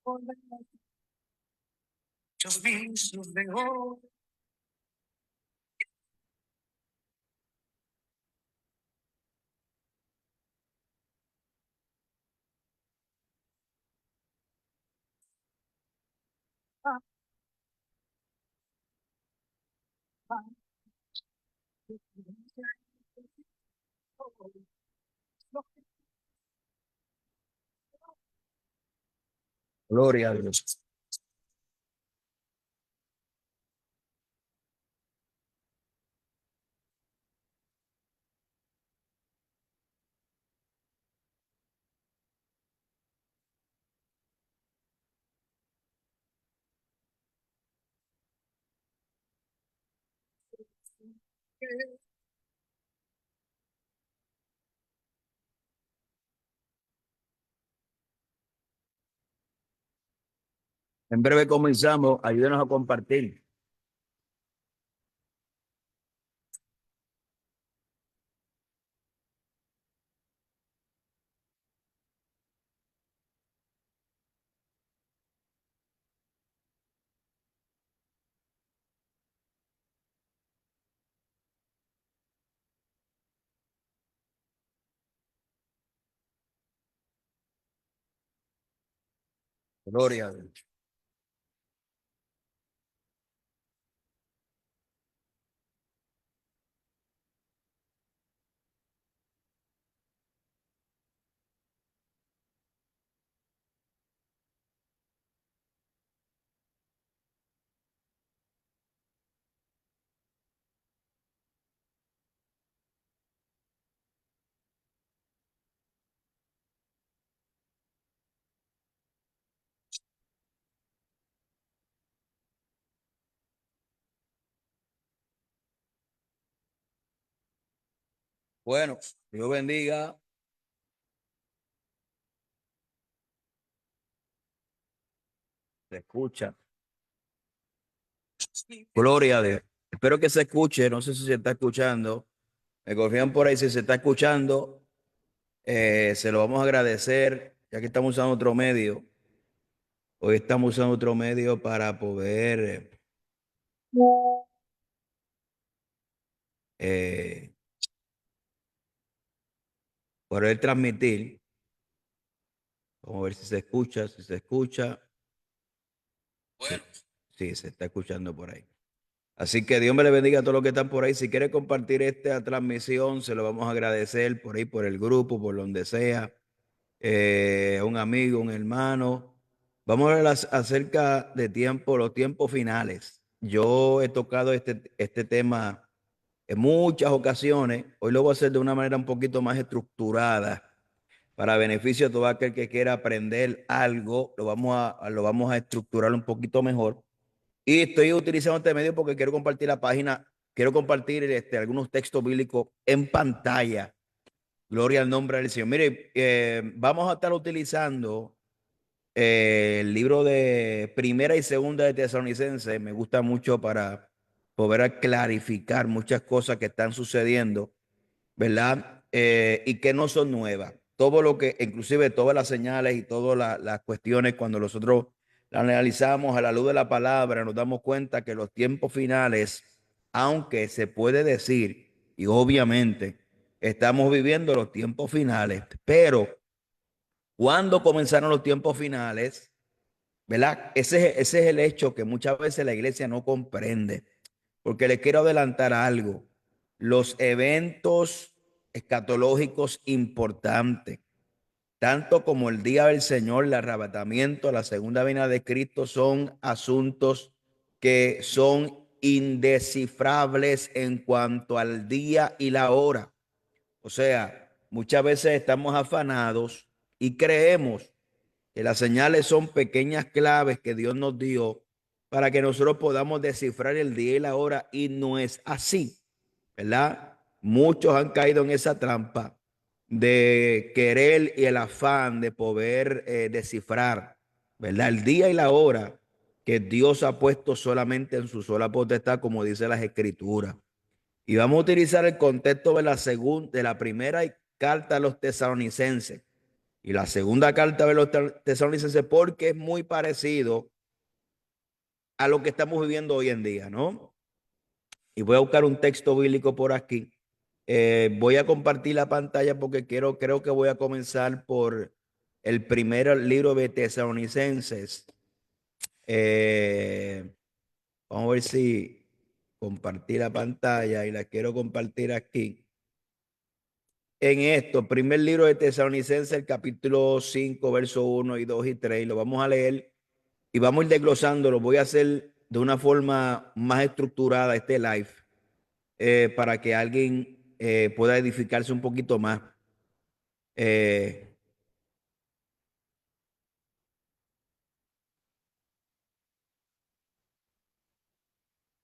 Muchos visos de oro. Gloria a Dios. En breve comenzamos. Ayúdenos a compartir. Gloria a Dios. Bueno, Dios bendiga. Se escucha. Gloria a Dios. Espero que se escuche. No sé si se está escuchando. Me confían por ahí si se está escuchando. Se lo vamos a agradecer, ya que estamos usando otro medio. Hoy estamos usando otro medio para poder eh, poder transmitir. Vamos a ver si se escucha, si se escucha. Bueno. Sí, se está escuchando por ahí. Así que Dios me le bendiga a todos los que están por ahí. Si quiere compartir esta transmisión, se lo vamos a agradecer por ahí, por el grupo, por donde sea. A un amigo, un hermano. Vamos a hablar acerca de tiempo, los tiempos finales. Yo he tocado este tema en muchas ocasiones. Hoy lo voy a hacer de una manera un poquito más estructurada para beneficio de todo aquel que quiera aprender algo. Lo vamos a estructurar un poquito mejor. Y estoy utilizando este medio porque quiero compartir la página, quiero compartir algunos textos bíblicos en pantalla. Gloria al nombre del Señor. Mire, vamos a estar utilizando el libro de Primera y Segunda de Tesalonicenses. Me gusta mucho para poder clarificar muchas cosas que están sucediendo, ¿verdad? Y que no son nuevas. Todo lo que, inclusive todas las señales y todas las cuestiones, cuando nosotros las analizamos a la luz de la palabra, nos damos cuenta que los tiempos finales, aunque se puede decir, y obviamente estamos viviendo los tiempos finales, pero cuando comenzaron los tiempos finales, ¿verdad? Ese es el hecho que muchas veces la iglesia no comprende, porque les quiero adelantar algo. Los eventos escatológicos importantes, tanto como el día del Señor, el arrebatamiento, la segunda venida de Cristo, son asuntos que son indescifrables en cuanto al día y la hora. O sea, muchas veces estamos afanados y creemos que las señales son pequeñas claves que Dios nos dio para que nosotros podamos descifrar el día y la hora, y no es así, ¿verdad? Muchos han caído en esa trampa de querer y el afán de poder descifrar, ¿verdad? El día y la hora que Dios ha puesto solamente en su sola potestad, como dice las Escrituras. Y vamos a utilizar el contexto de la primera carta a los tesalonicenses. y la segunda carta de los tesalonicenses porque es muy parecido a lo que estamos viviendo hoy en día, ¿no? Y voy a buscar un texto bíblico por aquí. Voy a compartir la pantalla porque creo que voy a comenzar por el primer libro de Tesalonicenses. Vamos a ver si compartí la pantalla y la quiero compartir aquí. En esto, primer libro de Tesalonicenses, el capítulo 5, verso 1 y 2 y 3, lo vamos a leer y vamos a ir desglosándolo. Voy a hacer de una forma más estructurada este live para que alguien pueda edificarse un poquito más. Eh,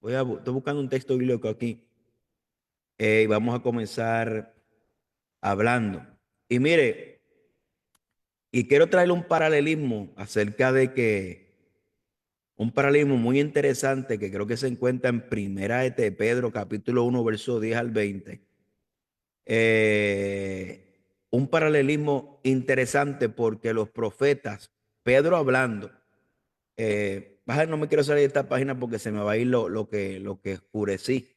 estoy buscando un texto bíblico aquí y vamos a comenzar hablando. Y mire, y quiero traerle un paralelismo acerca de que, un paralelismo muy interesante que creo que se encuentra en Primera de Pedro, capítulo 1, verso 10 al 20. Un paralelismo interesante porque los profetas, Pedro hablando, no me quiero salir de esta página porque se me va a ir lo que oscurecí,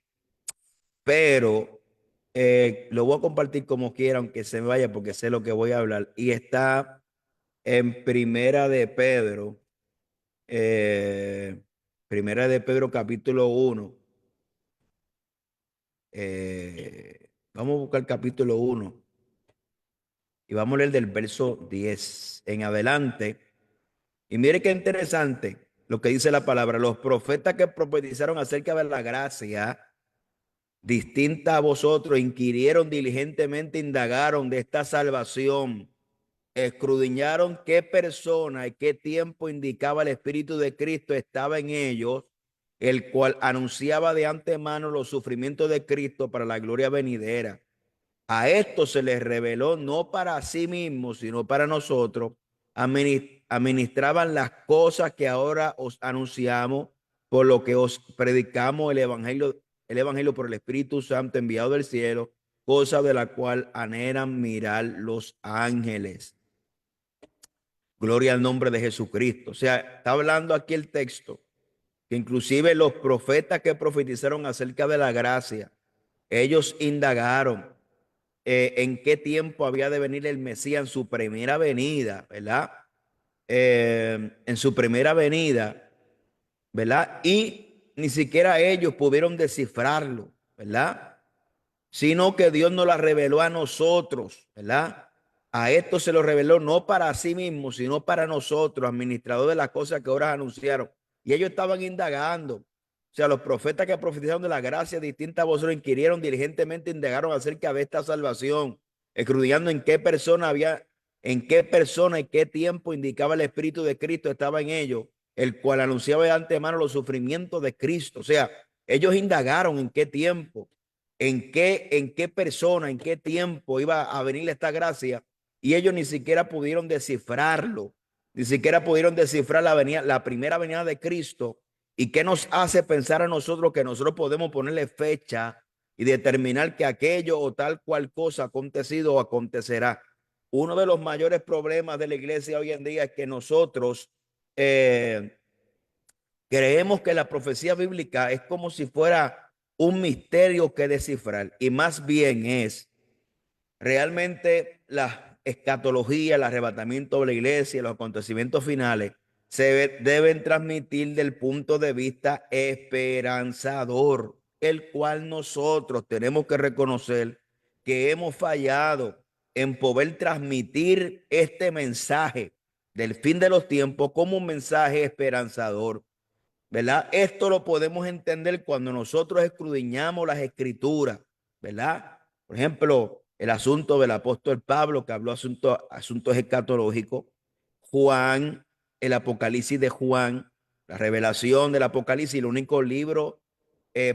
pero lo voy a compartir como quiera, aunque se me vaya porque sé lo que voy a hablar. Y está en eh, Primera de Pedro capítulo 1. Vamos a buscar el capítulo 1 y vamos a leer del verso 10 en adelante. Y mire qué interesante lo que dice la palabra. Los profetas que profetizaron acerca de la gracia distinta a vosotros, inquirieron diligentemente, indagaron de esta salvación, escudriñaron qué persona y qué tiempo indicaba el Espíritu de Cristo estaba en ellos, el cual anunciaba de antemano los sufrimientos de Cristo para la gloria venidera. A esto se les reveló no para sí mismos, sino para nosotros. Administraban las cosas que ahora os anunciamos, por lo que os predicamos el evangelio por el Espíritu Santo enviado del cielo, cosa de la cual anhelan mirar los ángeles. Gloria al nombre de Jesucristo. O sea, está hablando aquí el texto que inclusive los profetas que profetizaron acerca de la gracia, ellos indagaron en qué tiempo había de venir el Mesías en su primera venida, ¿verdad? En su primera venida, ¿verdad? Y ni siquiera ellos pudieron descifrarlo, ¿verdad? Sino que Dios nos la reveló a nosotros, ¿verdad? A esto se lo reveló no para sí mismo, sino para nosotros, administradores de las cosas que ahora anunciaron. Y ellos estaban indagando. O sea, los profetas que profetizaron de la gracia distinta a vosotros inquirieron diligentemente, indagaron acerca de esta salvación, escudriñando en qué persona y qué tiempo indicaba el Espíritu de Cristo estaba en ellos, el cual anunciaba de antemano los sufrimientos de Cristo. O sea, ellos indagaron en qué tiempo, en qué persona, en qué tiempo iba a venir esta gracia, y ellos ni siquiera pudieron descifrarlo, ni siquiera pudieron descifrar la primera venida de Cristo. ¿Y qué nos hace pensar a nosotros que nosotros podemos ponerle fecha y determinar que aquello o tal cual cosa ha acontecido o acontecerá? Uno de los mayores problemas de la iglesia hoy en día es que nosotros eh, creemos que la profecía bíblica es como si fuera un misterio que descifrar, y más bien es realmente la escatología, el arrebatamiento de la iglesia, los acontecimientos finales deben transmitir del punto de vista esperanzador, el cual nosotros tenemos que reconocer que hemos fallado en poder transmitir este mensaje del fin de los tiempos como un mensaje esperanzador, ¿verdad? Esto lo podemos entender cuando nosotros escudriñamos las escrituras, ¿verdad? Por ejemplo, el asunto del apóstol Pablo, que habló asuntos escatológicos, Juan, el Apocalipsis de Juan, la revelación del Apocalipsis, el único libro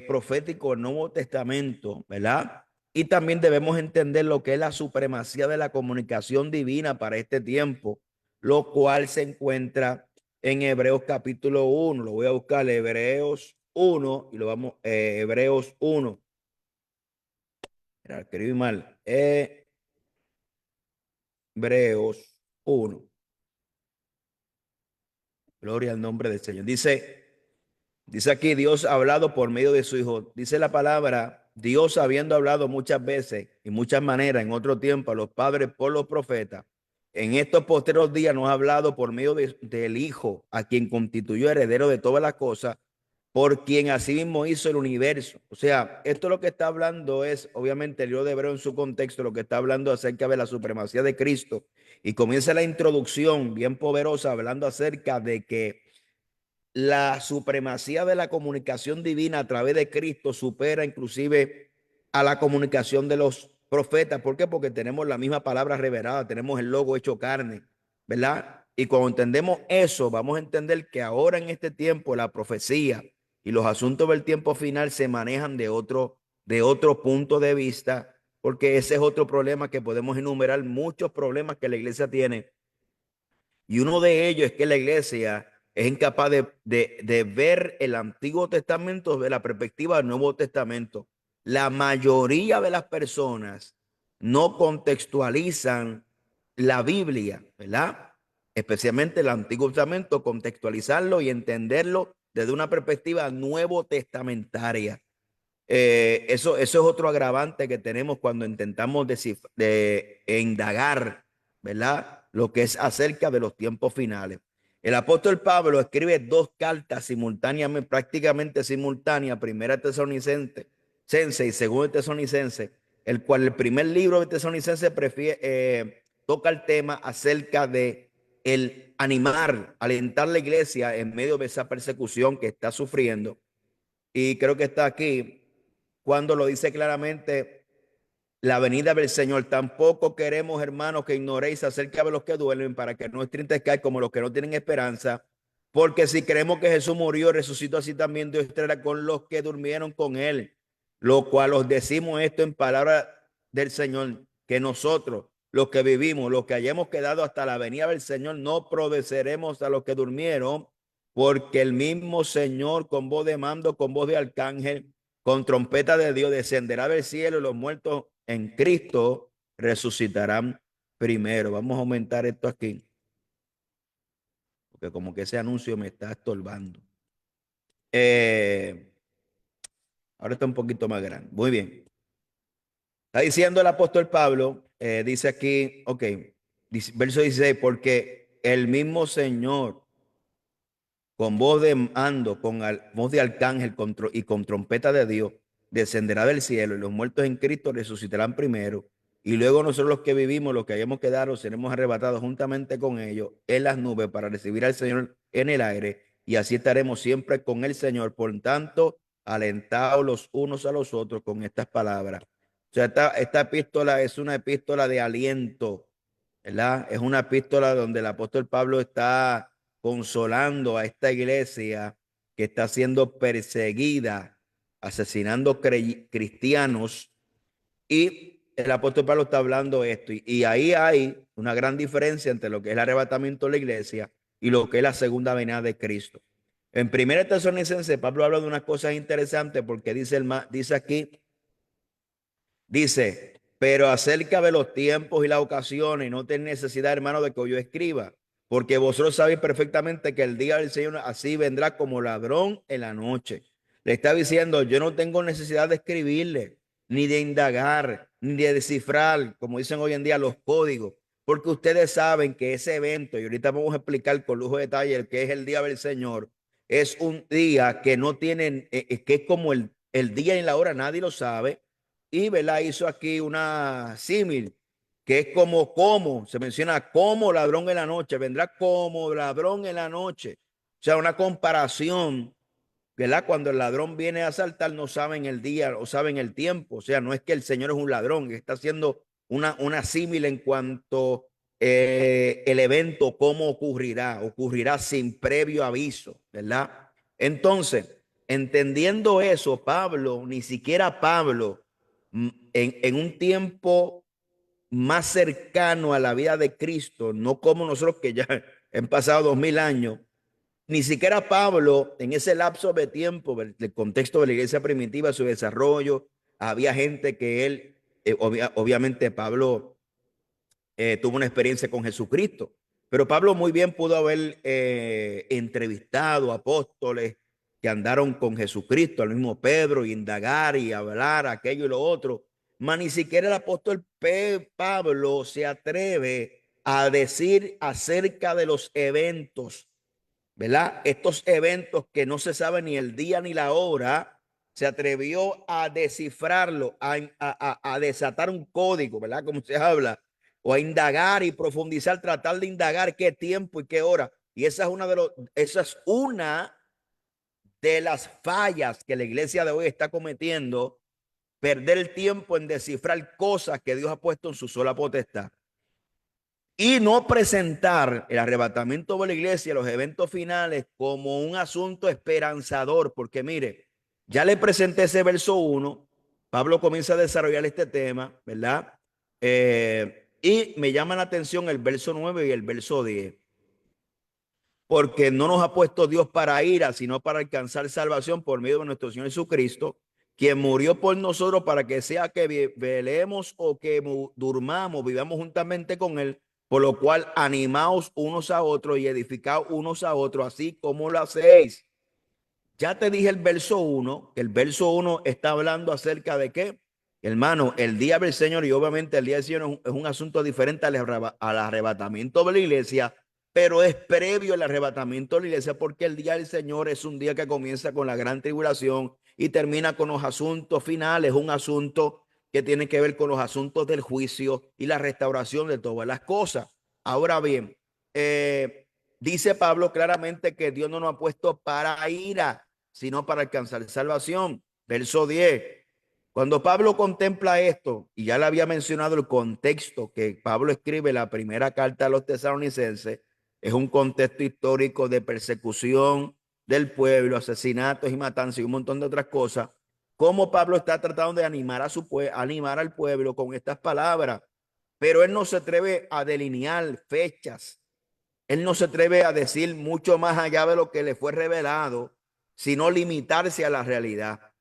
profético del Nuevo Testamento, ¿verdad? Y también debemos entender lo que es la supremacía de la comunicación divina para este tiempo, lo cual se encuentra en Hebreos capítulo 1. Lo voy a buscar, Hebreos 1, y lo vamos, Hebreos 1. Mira, escribí mal. Hebreos 1. Gloria al nombre del Señor. Dice aquí, Dios ha hablado por medio de su Hijo. Dice la palabra, Dios habiendo hablado muchas veces y muchas maneras en otro tiempo a los padres por los profetas, en estos posteriores días nos ha hablado por medio del Hijo, a quien constituyó heredero de todas las cosas, por quien asimismo hizo el universo. O sea, esto lo que está hablando es, obviamente, el libro de Hebreo en su contexto, lo que está hablando acerca de la supremacía de Cristo. Y comienza la introducción bien poderosa hablando acerca de que la supremacía de la comunicación divina a través de Cristo supera inclusive a la comunicación de los profetas. ¿Por qué? Porque tenemos la misma palabra revelada, tenemos el logo hecho carne, ¿verdad? Y cuando entendemos eso, vamos a entender que ahora en este tiempo la profecía y los asuntos del tiempo final se manejan de otro punto de vista, porque ese es otro problema que podemos enumerar, muchos problemas que la iglesia tiene y uno de ellos es que la iglesia es incapaz de ver el Antiguo Testamento desde la perspectiva del Nuevo Testamento. La mayoría de las personas no contextualizan la Biblia, ¿verdad? Especialmente el Antiguo Testamento, contextualizarlo y entenderlo desde una perspectiva nuevo testamentaria. Eso es otro agravante que tenemos cuando intentamos de indagar, ¿verdad? Lo que es acerca de los tiempos finales. El apóstol Pablo escribe dos cartas simultáneamente, prácticamente simultáneas, primera Tesalonicense y segunda Tesalonicense, el cual el primer libro de Tesalonicense toca el tema acerca de el animar, alentar la iglesia en medio de esa persecución que está sufriendo. Y creo que está aquí cuando lo dice claramente la venida del Señor. Tampoco queremos, hermanos, que ignoréis acerca de los que duermen para que no entristezcáis como los que no tienen esperanza. Porque si creemos que Jesús murió y resucitó, así también Dios estará con los que durmieron con él. Lo cual os decimos esto en palabra del Señor, que nosotros, los que vivimos, los que hayamos quedado hasta la venida del Señor, no prodeceremos a los que durmieron, porque el mismo Señor con voz de mando, con voz de arcángel, con trompeta de Dios descenderá del cielo y los muertos en Cristo resucitarán primero. Vamos a aumentar esto aquí, porque como que ese anuncio me está estorbando. Eh, Ahora está un poquito más grande. Muy bien. Está diciendo el apóstol Pablo, dice aquí, ok, verso 16, porque el mismo Señor con voz de mando, voz de arcángel y con trompeta de Dios, descenderá del cielo y los muertos en Cristo resucitarán primero. Y luego nosotros los que vivimos, los que hayamos quedado, seremos arrebatados juntamente con ellos en las nubes para recibir al Señor en el aire. Y así estaremos siempre con el Señor. Por tanto, alentados los unos a los otros con estas palabras. O sea, esta epístola es una epístola de aliento, ¿verdad? Es una epístola donde el apóstol Pablo está consolando a esta iglesia que está siendo perseguida, asesinando cristianos. Y el apóstol Pablo está hablando esto. Y ahí hay una gran diferencia entre lo que es el arrebatamiento de la iglesia y lo que es la segunda venida de Cristo. En 1 Tesalonicenses, Pablo habla de unas cosas interesantes porque dice aquí, dice, pero acerca de los tiempos y las ocasiones, no ten necesidad, hermano, de que yo escriba, porque vosotros sabéis perfectamente que el día del Señor así vendrá como ladrón en la noche. Le está diciendo, yo no tengo necesidad de escribirle, ni de indagar, ni de descifrar, como dicen hoy en día, los códigos, porque ustedes saben que ese evento, y ahorita vamos a explicar con lujo de detalle el que es el día del Señor, es un día que no tienen, que es como el día y la hora, nadie lo sabe. Y ¿verdad? Hizo aquí una símil, que es como, se menciona como ladrón en la noche, vendrá como ladrón en la noche. O sea, una comparación, ¿verdad? Cuando el ladrón viene a asaltar, no saben el día o saben el tiempo. O sea, no es que el Señor es un ladrón, está haciendo una símil en cuanto el evento, cómo ocurrirá sin previo aviso, ¿verdad? Entonces, entendiendo eso, Pablo, ni siquiera Pablo, en un tiempo más cercano a la vida de Cristo, no como nosotros que ya han pasado 2000 años, ni siquiera Pablo, en ese lapso de tiempo, del contexto de la iglesia primitiva, su desarrollo, había gente que él, obviamente Pablo tuvo una experiencia con Jesucristo. Pero Pablo muy bien pudo haber entrevistado apóstoles que andaron con Jesucristo, al mismo Pedro, y indagar y hablar aquello y lo otro. Mas ni siquiera el apóstol Pablo se atreve a decir acerca de los eventos, ¿verdad? Estos eventos que no se sabe ni el día ni la hora, se atrevió a descifrarlo, a desatar un código, ¿verdad? Como se habla, o a indagar y profundizar, tratar de indagar qué tiempo y qué hora. Y esa es una de las fallas que la iglesia de hoy está cometiendo, perder el tiempo en descifrar cosas que Dios ha puesto en su sola potestad. Y no presentar el arrebatamiento de la iglesia, los eventos finales, como un asunto esperanzador, porque mire, ya le presenté ese verso 1, Pablo comienza a desarrollar este tema, ¿verdad? Y me llama la atención el verso 9 y el verso 10, porque no nos ha puesto Dios para ira, sino para alcanzar salvación por medio de nuestro Señor Jesucristo, quien murió por nosotros para que sea que velemos o que durmamos, vivamos juntamente con Él, por lo cual animaos unos a otros y edificaos unos a otros, así como lo hacéis. Ya te dije el verso 1, que el verso 1 está hablando acerca de qué, hermano, el día del Señor, y obviamente el día del Señor es un asunto diferente al arrebatamiento de la iglesia, pero es previo al arrebatamiento de la iglesia, porque el día del Señor es un día que comienza con la gran tribulación y termina con los asuntos finales, un asunto que tiene que ver con los asuntos del juicio y la restauración de todas las cosas. Ahora bien, dice Pablo claramente que Dios no nos ha puesto para ira, sino para alcanzar salvación. Verso 10. Cuando Pablo contempla esto, y ya le había mencionado el contexto que Pablo escribe la primera carta a los tesalonicenses, es un contexto histórico de persecución del pueblo, asesinatos y matanzas y un montón de otras cosas. Cómo Pablo está tratando de animar animar al pueblo con estas palabras, pero él no se atreve a delinear fechas, él no se atreve a decir mucho más allá de lo que le fue revelado, sino limitarse a la realidad.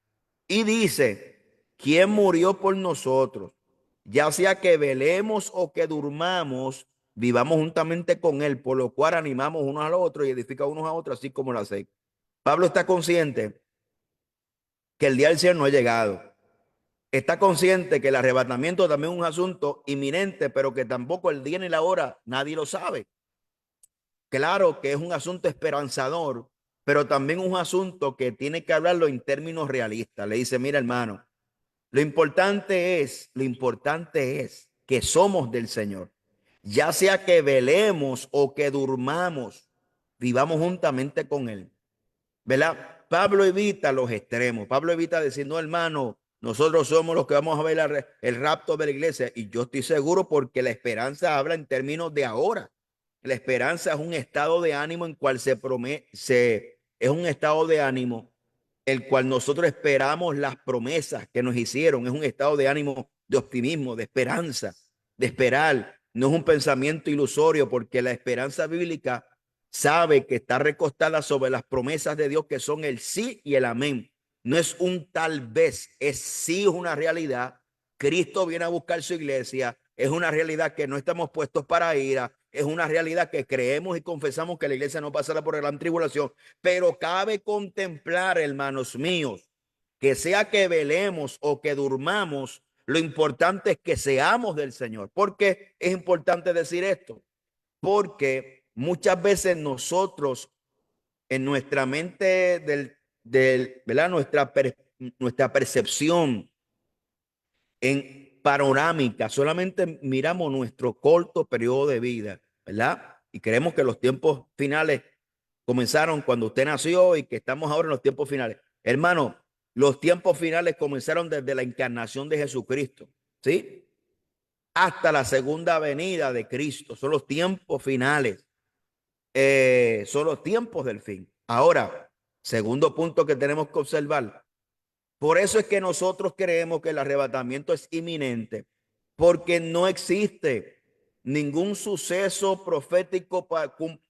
Y dice, ¿quién murió por nosotros? Ya sea que velemos o que durmamos, vivamos juntamente con Él, por lo cual animamos unos a los otros y edificamos unos a otros, así como lo hacen. Pablo está consciente que el día del Señor no ha llegado. Está consciente que el arrebatamiento también es un asunto inminente, pero que tampoco el día ni la hora nadie lo sabe. Claro que es un asunto esperanzador, pero también un asunto que tiene que hablarlo en términos realistas. Le dice, mira hermano, lo importante es que somos del Señor. Ya sea que velemos o que durmamos, vivamos juntamente con Él. ¿Verdad? Pablo evita los extremos. Pablo evita decir, no, hermano, nosotros somos los que vamos a ver el rapto de la iglesia. Y yo estoy seguro porque la esperanza habla en términos de ahora. La esperanza es un estado de ánimo en cual es un estado de ánimo el cual nosotros esperamos las promesas que nos hicieron. Es un estado de ánimo, de optimismo, de esperanza, de esperar. No es un pensamiento ilusorio, porque la esperanza bíblica sabe que está recostada sobre las promesas de Dios, que son el sí y el amén. No es un tal vez, es sí una realidad. Cristo viene a buscar su iglesia. Es una realidad que no estamos puestos para ira. Es una realidad que creemos y confesamos que la iglesia no pasará por la gran tribulación. Pero cabe contemplar, hermanos míos, que sea que velemos o que durmamos, lo importante es que seamos del Señor. ¿Por qué es importante decir esto? Porque muchas veces nosotros en nuestra mente ¿verdad? Nuestra percepción en panorámica, solamente miramos nuestro corto periodo de vida, ¿verdad? Y creemos que los tiempos finales comenzaron cuando usted nació y que estamos ahora en los tiempos finales. Hermano, los tiempos finales comenzaron desde la encarnación de Jesucristo, ¿sí? Hasta la segunda venida de Cristo. Son los tiempos finales. Son los tiempos del fin. Ahora, segundo punto que tenemos que observar. Por eso es que nosotros creemos que el arrebatamiento es inminente, porque no existe ningún suceso profético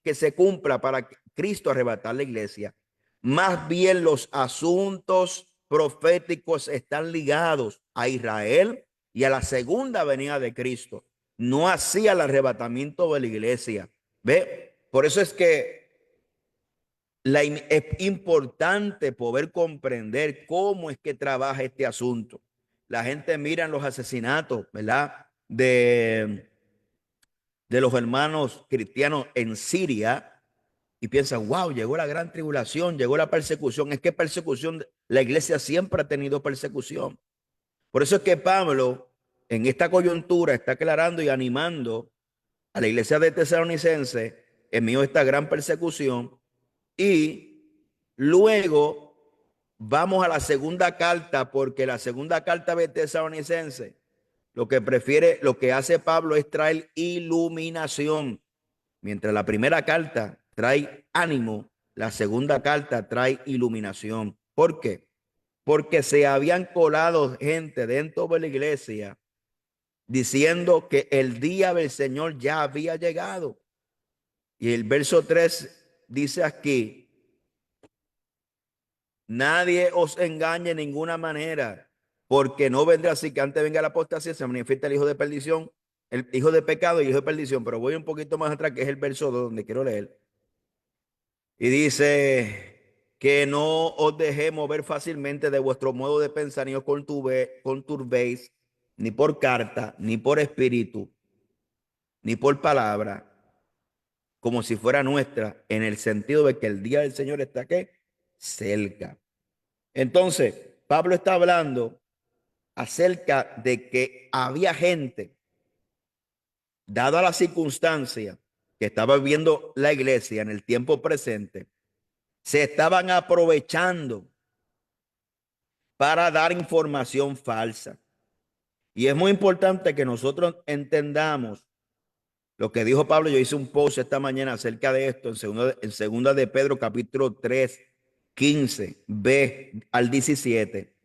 que se cumpla para Cristo arrebatar la iglesia. Más bien los asuntos proféticos están ligados a Israel y a la segunda venida de Cristo. no hacía el arrebatamiento de la iglesia. ¿Ve? Por eso es que es importante poder comprender cómo es que trabaja este asunto. La gente mira los asesinatos, ¿verdad? De los hermanos cristianos en Siria y piensan, wow, llegó la gran tribulación, llegó la persecución. Es que persecución, la iglesia siempre ha tenido persecución. Por eso es que Pablo, en esta coyuntura, está aclarando y animando a la iglesia de Tesalonicense en medio de esta gran persecución. Y luego vamos a la segunda carta, porque la segunda carta de Tesalonicense lo que hace Pablo es traer iluminación. Mientras la primera carta trae ánimo, la segunda carta trae iluminación. ¿Por qué? Porque se habían colado gente dentro de la iglesia diciendo que el día del Señor ya había llegado. Y el verso 3 dice aquí, nadie os engañe en ninguna manera, porque no vendrá así que antes venga la apostasía, se manifiesta el hijo de perdición, el hijo de pecado y el hijo de perdición. Pero voy un poquito más atrás, que es el verso 2 donde quiero leer. Y dice que no os dejemos ver fácilmente de vuestro modo de pensar, ni os conturbéis, ni por carta, ni por espíritu, ni por palabra, como si fuera nuestra, en el sentido de que el día del Señor está ¿qué? Cerca. Entonces, Pablo está hablando acerca de que había gente, dada la circunstancia que estaba viviendo la iglesia en el tiempo presente, se estaban aprovechando para dar información falsa. Y es muy importante que nosotros entendamos lo que dijo Pablo. Yo hice un post esta mañana acerca de esto en segunda de Pedro capítulo 3, 15b al 17,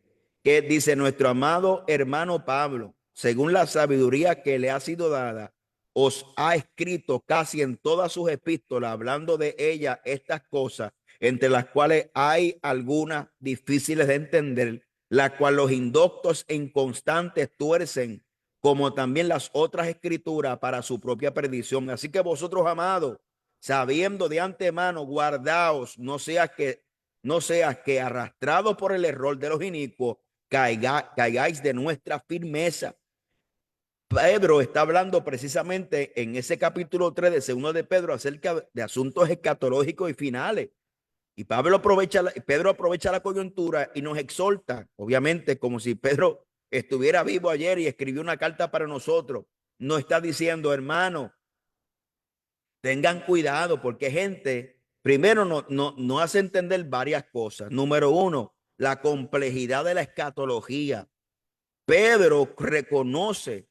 que dice: nuestro amado hermano Pablo, según la sabiduría que le ha sido dada, os ha escrito casi en todas sus epístolas, hablando de ella estas cosas, entre las cuales hay algunas difíciles de entender, las cuales los indoctos e inconstantes tuercen, como también las otras escrituras, para su propia perdición. Así que vosotros, amados, sabiendo de antemano, guardaos, no sea que arrastrados por el error de los inicuos, caigáis de nuestra firmeza. Pedro está hablando precisamente en ese capítulo 3 de segundo de Pedro acerca de asuntos escatológicos y finales. Y Pedro aprovecha la coyuntura y nos exhorta, obviamente, como si Pedro estuviera vivo ayer y escribió una carta para nosotros. Nos está diciendo, hermano, tengan cuidado, porque gente, primero, no hace entender varias cosas. Número uno, la complejidad de la escatología. Pedro reconoce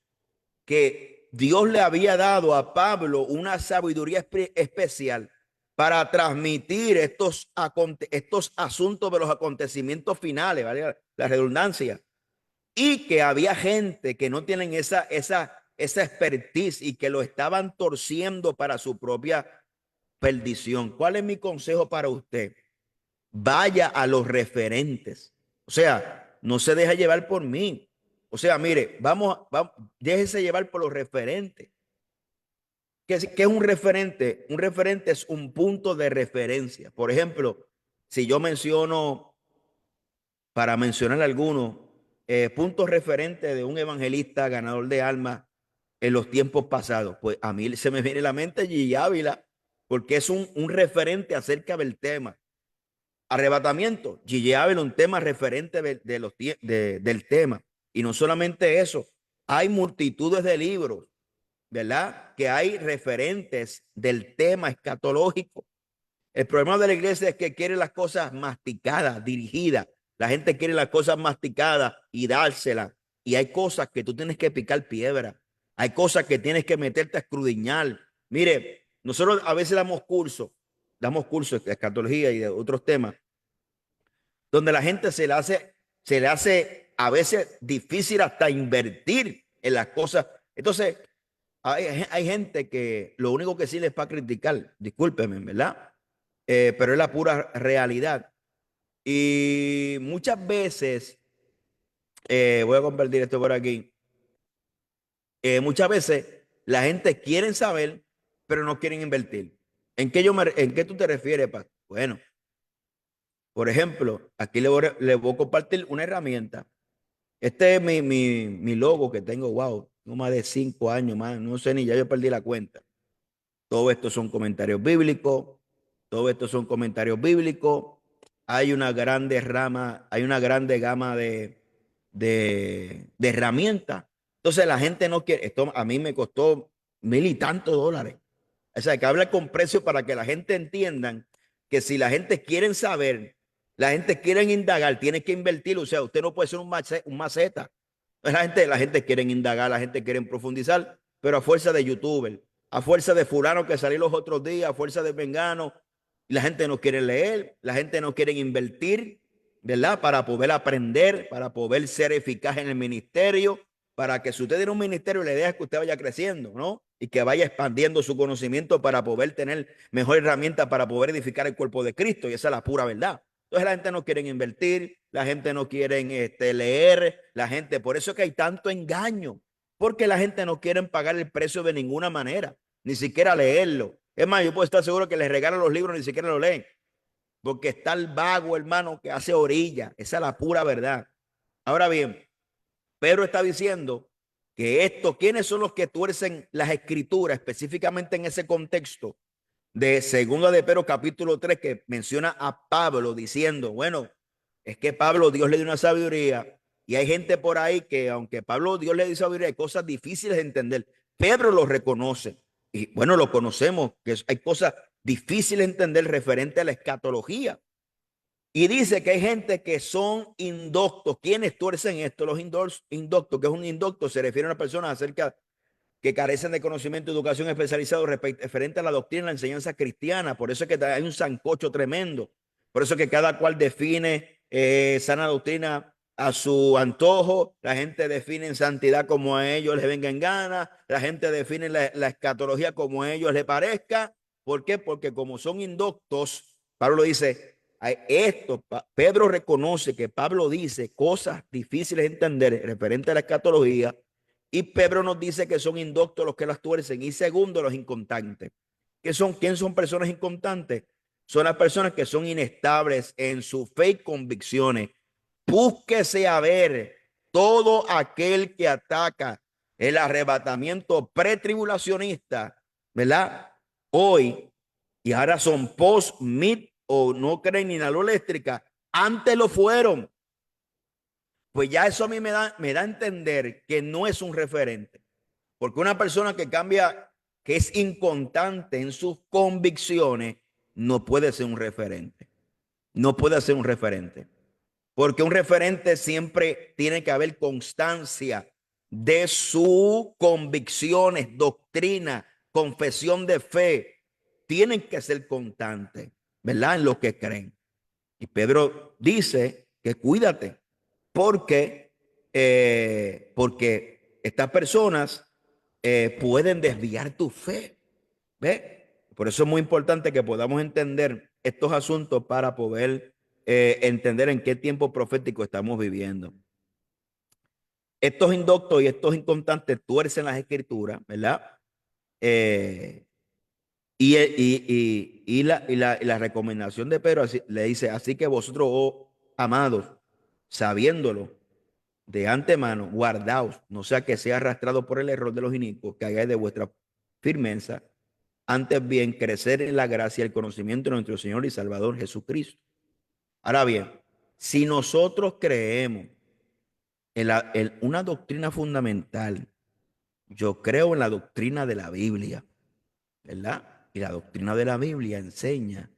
que Dios le había dado a Pablo una sabiduría especial para transmitir estos asuntos de los acontecimientos finales, ¿vale? La redundancia. Y que había gente que no tienen esa expertise y que lo estaban torciendo para su propia perdición. ¿Cuál es mi consejo para usted? Vaya a los referentes. O sea, no se deja llevar por mí. O sea, mire, vamos, déjese llevar por los referentes. ¿Qué es un referente? Un referente es un punto de referencia. Por ejemplo, si yo menciono, para mencionar algunos, puntos referentes de un evangelista ganador de almas en los tiempos pasados, pues a mí se me viene a la mente Gigi Ávila, porque es un referente acerca del tema. Arrebatamiento, Gigi Ávila, un tema referente del tema. Y no solamente eso, hay multitudes de libros, ¿verdad? Que hay referentes del tema escatológico. El problema de la iglesia es que quiere las cosas masticadas, dirigidas. La gente quiere las cosas masticadas y dárselas. Y hay cosas que tú tienes que picar piedra. Hay cosas que tienes que meterte a escudriñar. Mire, nosotros a veces damos cursos de escatología y de otros temas, donde la gente se le hace a veces difícil hasta invertir en las cosas. Entonces, hay gente que lo único que sí les va a criticar, discúlpeme, ¿verdad? Pero es la pura realidad. Y muchas veces, voy a compartir esto por aquí, muchas veces la gente quiere saber, pero no quieren invertir. ¿En qué tú te refieres, Pastor? Bueno, por ejemplo, aquí le voy a compartir una herramienta. Este es mi logo que tengo, wow, no más de 5 años más, no sé ni ya yo perdí la cuenta. Todo esto son comentarios bíblicos, todo esto son comentarios bíblicos. Hay una grande rama, hay una grande gama de herramientas. Entonces la gente no quiere, esto a mí me costó mil y tantos dólares. O sea, que habla con precio para que la gente entiendan que si la gente quiere saber, la gente quiere indagar, tiene que invertir. O sea, usted no puede ser un maceta. La gente quiere indagar, la gente quiere profundizar, pero a fuerza de youtuber, a fuerza de fulano que salió los otros días, a fuerza de vengano, la gente no quiere leer, la gente no quiere invertir, ¿verdad? Para poder aprender, para poder ser eficaz en el ministerio, para que si usted tiene un ministerio, la idea es que usted vaya creciendo, ¿no? Y que vaya expandiendo su conocimiento para poder tener mejor herramienta para poder edificar el cuerpo de Cristo. Y esa es la pura verdad. Entonces la gente no quiere invertir, la gente no quiere leer, la gente, por eso es que hay tanto engaño, porque la gente no quiere pagar el precio de ninguna manera, ni siquiera leerlo. Es más, yo puedo estar seguro que les regalan los libros, ni siquiera lo leen, porque está el vago, hermano, que hace orilla. Esa es la pura verdad. Ahora bien, Pedro está diciendo que ¿quiénes son los que tuercen las escrituras, específicamente en ese contexto de segunda de Pedro capítulo 3, que menciona a Pablo diciendo, bueno, es que Pablo Dios le dio una sabiduría y hay gente por ahí que aunque Pablo Dios le dio sabiduría, hay cosas difíciles de entender. Pedro lo reconoce y bueno, lo conocemos, que hay cosas difíciles de entender referente a la escatología. Y dice que hay gente que son indoctos. ¿Quiénes tuercen esto? Los indoctos, que es un indocto, se refiere a una persona acerca que carecen de conocimiento y educación especializado referente a la doctrina y la enseñanza cristiana. Por eso es que hay un sancocho tremendo. Por eso es que cada cual define sana doctrina a su antojo. La gente define en santidad como a ellos les venga en gana. La gente define la escatología como a ellos les parezca. ¿Por qué? Porque como son indoctos, Pablo dice, Pedro reconoce que Pablo dice cosas difíciles de entender referente a la escatología y Pedro nos dice que son indoctos los que las tuercen. Y segundo, los inconstantes. ¿Quién son personas inconstantes? Son las personas que son inestables en su fe y convicciones. Búsquese a ver todo aquel que ataca el arrebatamiento pretribulacionista, ¿verdad? Hoy, y ahora son post-mid o no creen ni en la luz eléctrica, antes lo fueron. Pues ya eso a mí me da a entender que no es un referente. Porque una persona que cambia, que es inconstante en sus convicciones, no puede ser un referente. No puede ser un referente. Porque un referente siempre tiene que haber constancia de sus convicciones, doctrina, confesión de fe. Tienen que ser constantes, ¿verdad? En lo que creen. Y Pedro dice que cuídate, porque estas personas pueden desviar tu fe. ¿Ve? Por eso es muy importante que podamos entender estos asuntos para poder entender en qué tiempo profético estamos viviendo. Estos indoctos y estos inconstantes tuercen las escrituras, ¿verdad? Eh, y la recomendación de Pedro le dice, así que vosotros, oh amados, sabiéndolo de antemano, guardaos, no sea que sea arrastrado por el error de los inicuos, que hagáis de vuestra firmeza, antes bien crecer en la gracia y el conocimiento de nuestro Señor y Salvador Jesucristo. Ahora bien, si nosotros creemos en una doctrina fundamental, yo creo en la doctrina de la Biblia, ¿verdad? Y la doctrina de la Biblia enseña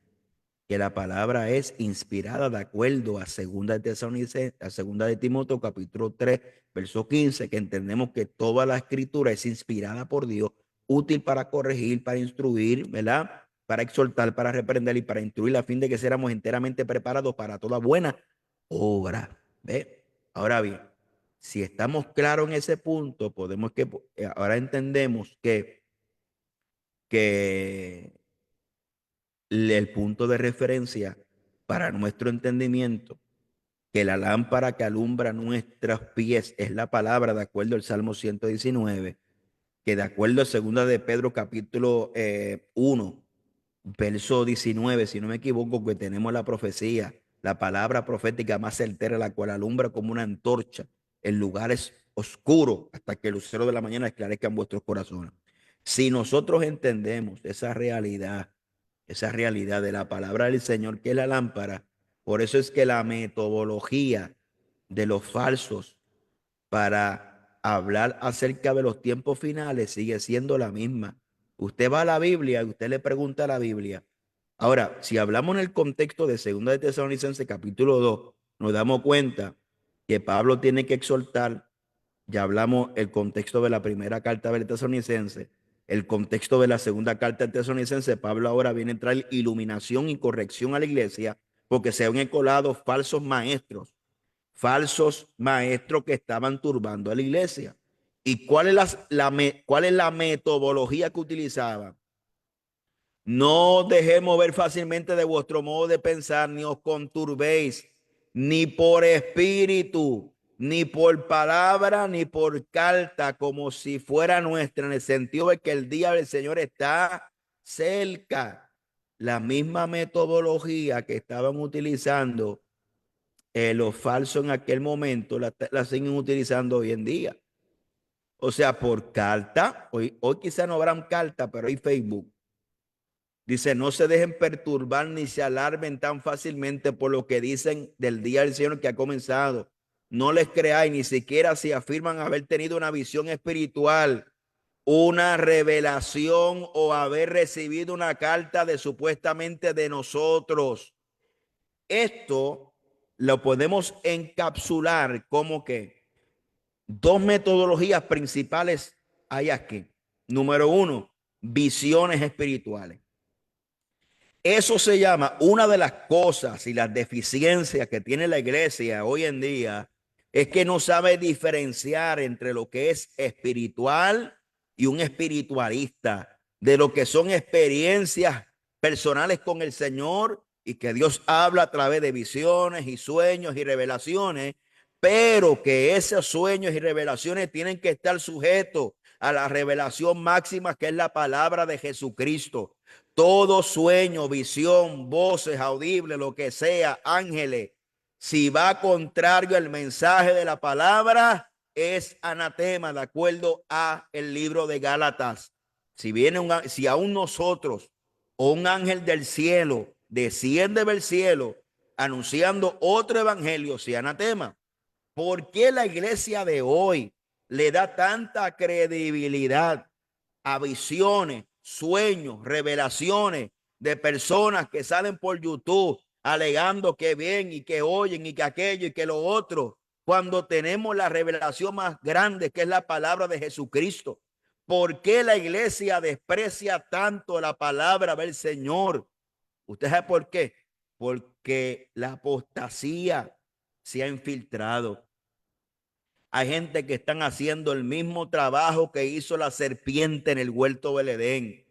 que la palabra es inspirada de acuerdo a segunda de Timoteo capítulo 3, verso 15, que entendemos que toda la escritura es inspirada por Dios, útil para corregir, para instruir, ¿verdad? Para exhortar, para reprender y para instruir a fin de que seamos enteramente preparados para toda buena obra. ¿Ve? Ahora bien, si estamos claros en ese punto, ahora entendemos que el punto de referencia para nuestro entendimiento, que la lámpara que alumbra nuestros pies es la palabra, de acuerdo al Salmo 119, que de acuerdo a segunda de Pedro capítulo 1, verso 19, si no me equivoco, que tenemos la profecía, la palabra profética más certera, la cual alumbra como una antorcha en lugares oscuros hasta que el lucero de la mañana esclarezca en vuestros corazones. Si nosotros entendemos esa realidad de la palabra del Señor, que es la lámpara, por eso es que la metodología de los falsos para hablar acerca de los tiempos finales sigue siendo la misma. Usted va a la Biblia y usted le pregunta a la Biblia. Ahora, si hablamos en el contexto de Segunda de Tesalonicenses capítulo 2, nos damos cuenta que Pablo tiene que exhortar, ya hablamos el contexto de la primera carta de Tesalonicenses, el contexto de la segunda carta de Tesalonicenses, Pablo ahora viene a traer iluminación y corrección a la iglesia porque se han colado falsos maestros que estaban turbando a la iglesia. ¿Y cuál es la metodología que utilizaban? No dejemos ver fácilmente de vuestro modo de pensar, ni os conturbéis, ni por espíritu, ni por palabra, ni por carta, como si fuera nuestra, en el sentido de que el día del Señor está cerca. La misma metodología que estaban utilizando los falsos en aquel momento, la siguen utilizando hoy en día. O sea, por carta, hoy quizá no habrán carta, pero hay Facebook. Dice, no se dejen perturbar ni se alarmen tan fácilmente por lo que dicen del día del Señor que ha comenzado. No les creáis, ni siquiera si afirman haber tenido una visión espiritual, una revelación o haber recibido una carta de supuestamente de nosotros. Esto lo podemos encapsular como que dos metodologías principales hay aquí. Número uno, visiones espirituales. Eso se llama una de las cosas y las deficiencias que tiene la iglesia hoy en día es que no sabe diferenciar entre lo que es espiritual y un espiritualista, de lo que son experiencias personales con el Señor y que Dios habla a través de visiones y sueños y revelaciones, pero que esos sueños y revelaciones tienen que estar sujetos a la revelación máxima que es la palabra de Jesucristo. Todo sueño, visión, voces audibles, lo que sea, ángeles, si va contrario al mensaje de la palabra, es anatema, de acuerdo a el libro de Gálatas. Si aún nosotros o un ángel del cielo desciende del cielo anunciando otro evangelio, si anatema. ¿Por qué la iglesia de hoy le da tanta credibilidad a visiones, sueños, revelaciones de personas que salen por YouTube alegando que ven y que oyen y que aquello y que lo otro, cuando tenemos la revelación más grande que es la palabra de Jesucristo? ¿Por qué la iglesia desprecia tanto la palabra del Señor? ¿Usted sabe por qué? Porque la apostasía se ha infiltrado. Hay gente que están haciendo el mismo trabajo que hizo la serpiente en el huerto del Edén.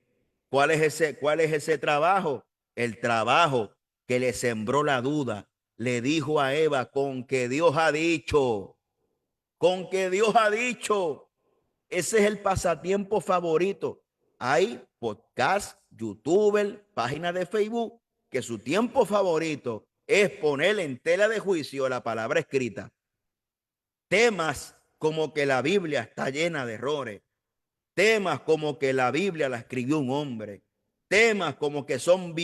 Cuál es ese trabajo? El trabajo que le sembró la duda. Le dijo a Eva, con que Dios ha dicho, con que Dios ha dicho. Ese es el pasatiempo favorito. Hay podcast, youtuber, página de Facebook, que su tiempo favorito es poner en tela de juicio la palabra escrita. Temas como que la Biblia está llena de errores. Temas como que la Biblia la escribió un hombre. Temas como que son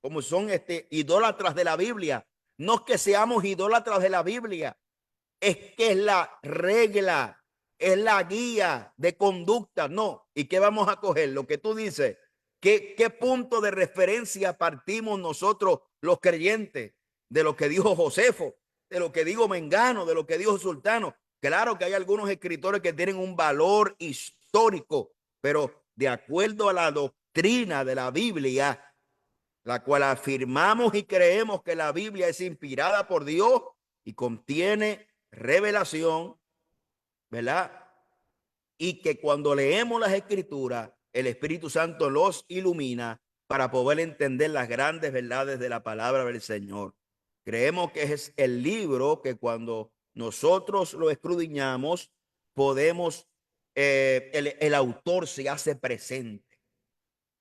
como son idólatras de la Biblia. No es que seamos idólatras de la Biblia, es que es la regla, es la guía de conducta. No. ¿Y qué vamos a coger? Lo que tú dices. ¿Qué punto de referencia partimos nosotros los creyentes de lo que dijo Josefo, de lo que dijo Mengano, de lo que dijo Sultano? Claro que hay algunos escritores que tienen un valor histórico, pero de acuerdo a la doctrina de la Biblia, la cual afirmamos y creemos que la Biblia es inspirada por Dios y contiene revelación, ¿verdad? Y que cuando leemos las escrituras, el Espíritu Santo los ilumina para poder entender las grandes verdades de la palabra del Señor. Creemos que es el libro que cuando nosotros lo escudriñamos, podemos el autor se hace presente.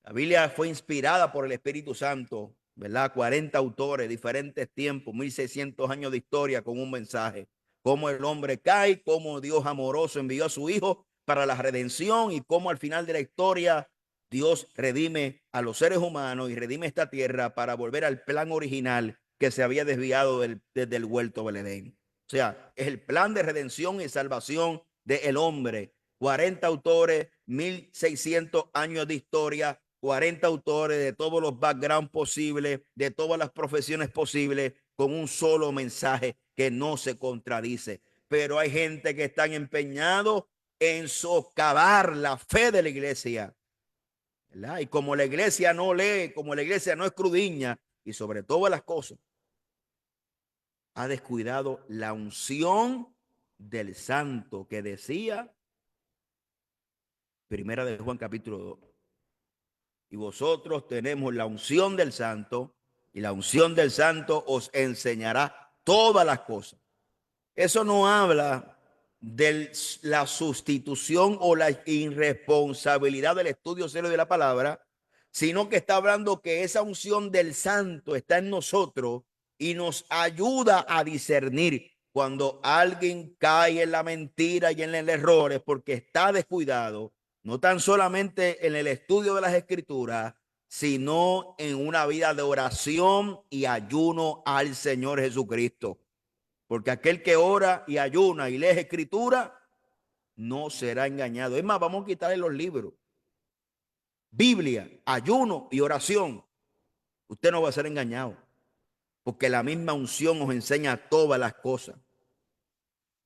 La Biblia fue inspirada por el Espíritu Santo, ¿verdad? 40 autores, diferentes tiempos, 1600 años de historia con un mensaje. Cómo el hombre cae, cómo Dios amoroso envió a su Hijo para la redención y cómo al final de la historia Dios redime a los seres humanos y redime esta tierra para volver al plan original que se había desviado desde el huerto del Edén. O sea, es el plan de redención y salvación del hombre. 40 autores, 1600 años de historia, 40 autores de todos los backgrounds posibles, de todas las profesiones posibles, con un solo mensaje que no se contradice. Pero hay gente que están empeñados en socavar la fe de la iglesia, ¿verdad? Y como la iglesia no lee, como la iglesia no escudriña, y sobre todas las cosas, ha descuidado la unción del santo que decía Primera de Juan capítulo 2. Y vosotros tenemos la unción del santo, y la unción del santo os enseñará todas las cosas. Eso no habla de la sustitución o la irresponsabilidad del estudio serio de la palabra, sino que está hablando que esa unción del santo está en nosotros y nos ayuda a discernir cuando alguien cae en la mentira y en el error, es porque está descuidado, no tan solamente en el estudio de las escrituras, sino en una vida de oración y ayuno al Señor Jesucristo. Porque aquel que ora y ayuna y lee escritura no será engañado. Es más, vamos a quitarle los libros. Biblia, ayuno y oración. Usted no va a ser engañado. Porque la misma unción os enseña todas las cosas.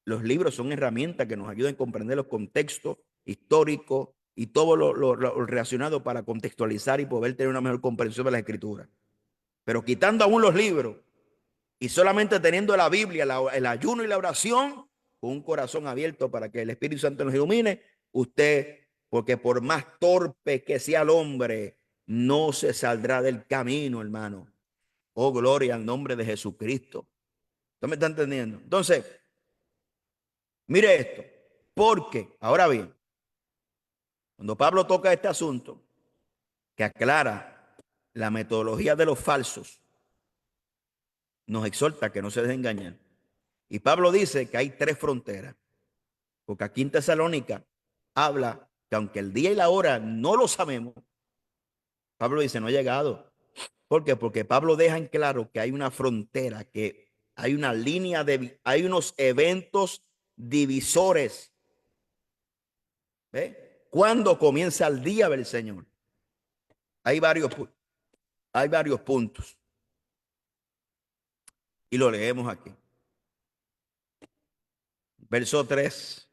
Los libros son herramientas que nos ayudan a comprender los contextos históricos y todo lo relacionado para contextualizar y poder tener una mejor comprensión de la escritura. Pero quitando aún los libros y solamente teniendo la Biblia, el ayuno y la oración, con un corazón abierto para que el Espíritu Santo nos ilumine, usted, porque por más torpe que sea el hombre, no se saldrá del camino, hermano. Oh, gloria al nombre de Jesucristo. ¿Usted me está entendiendo? Entonces, mire esto, porque, ahora bien, cuando Pablo toca este asunto, que aclara la metodología de los falsos, nos exhorta a que no se dejen engañar. Y Pablo dice que hay tres fronteras. Porque aquí en Tesalónica habla que aunque el día y la hora no lo sabemos, Pablo dice no ha llegado. ¿Por qué? Porque Pablo deja en claro que hay una frontera, que hay una línea hay unos eventos divisores. ¿Ve? ¿Cuándo comienza el día del Señor? Hay varios, hay varios puntos. Y lo leemos aquí. Verso 3.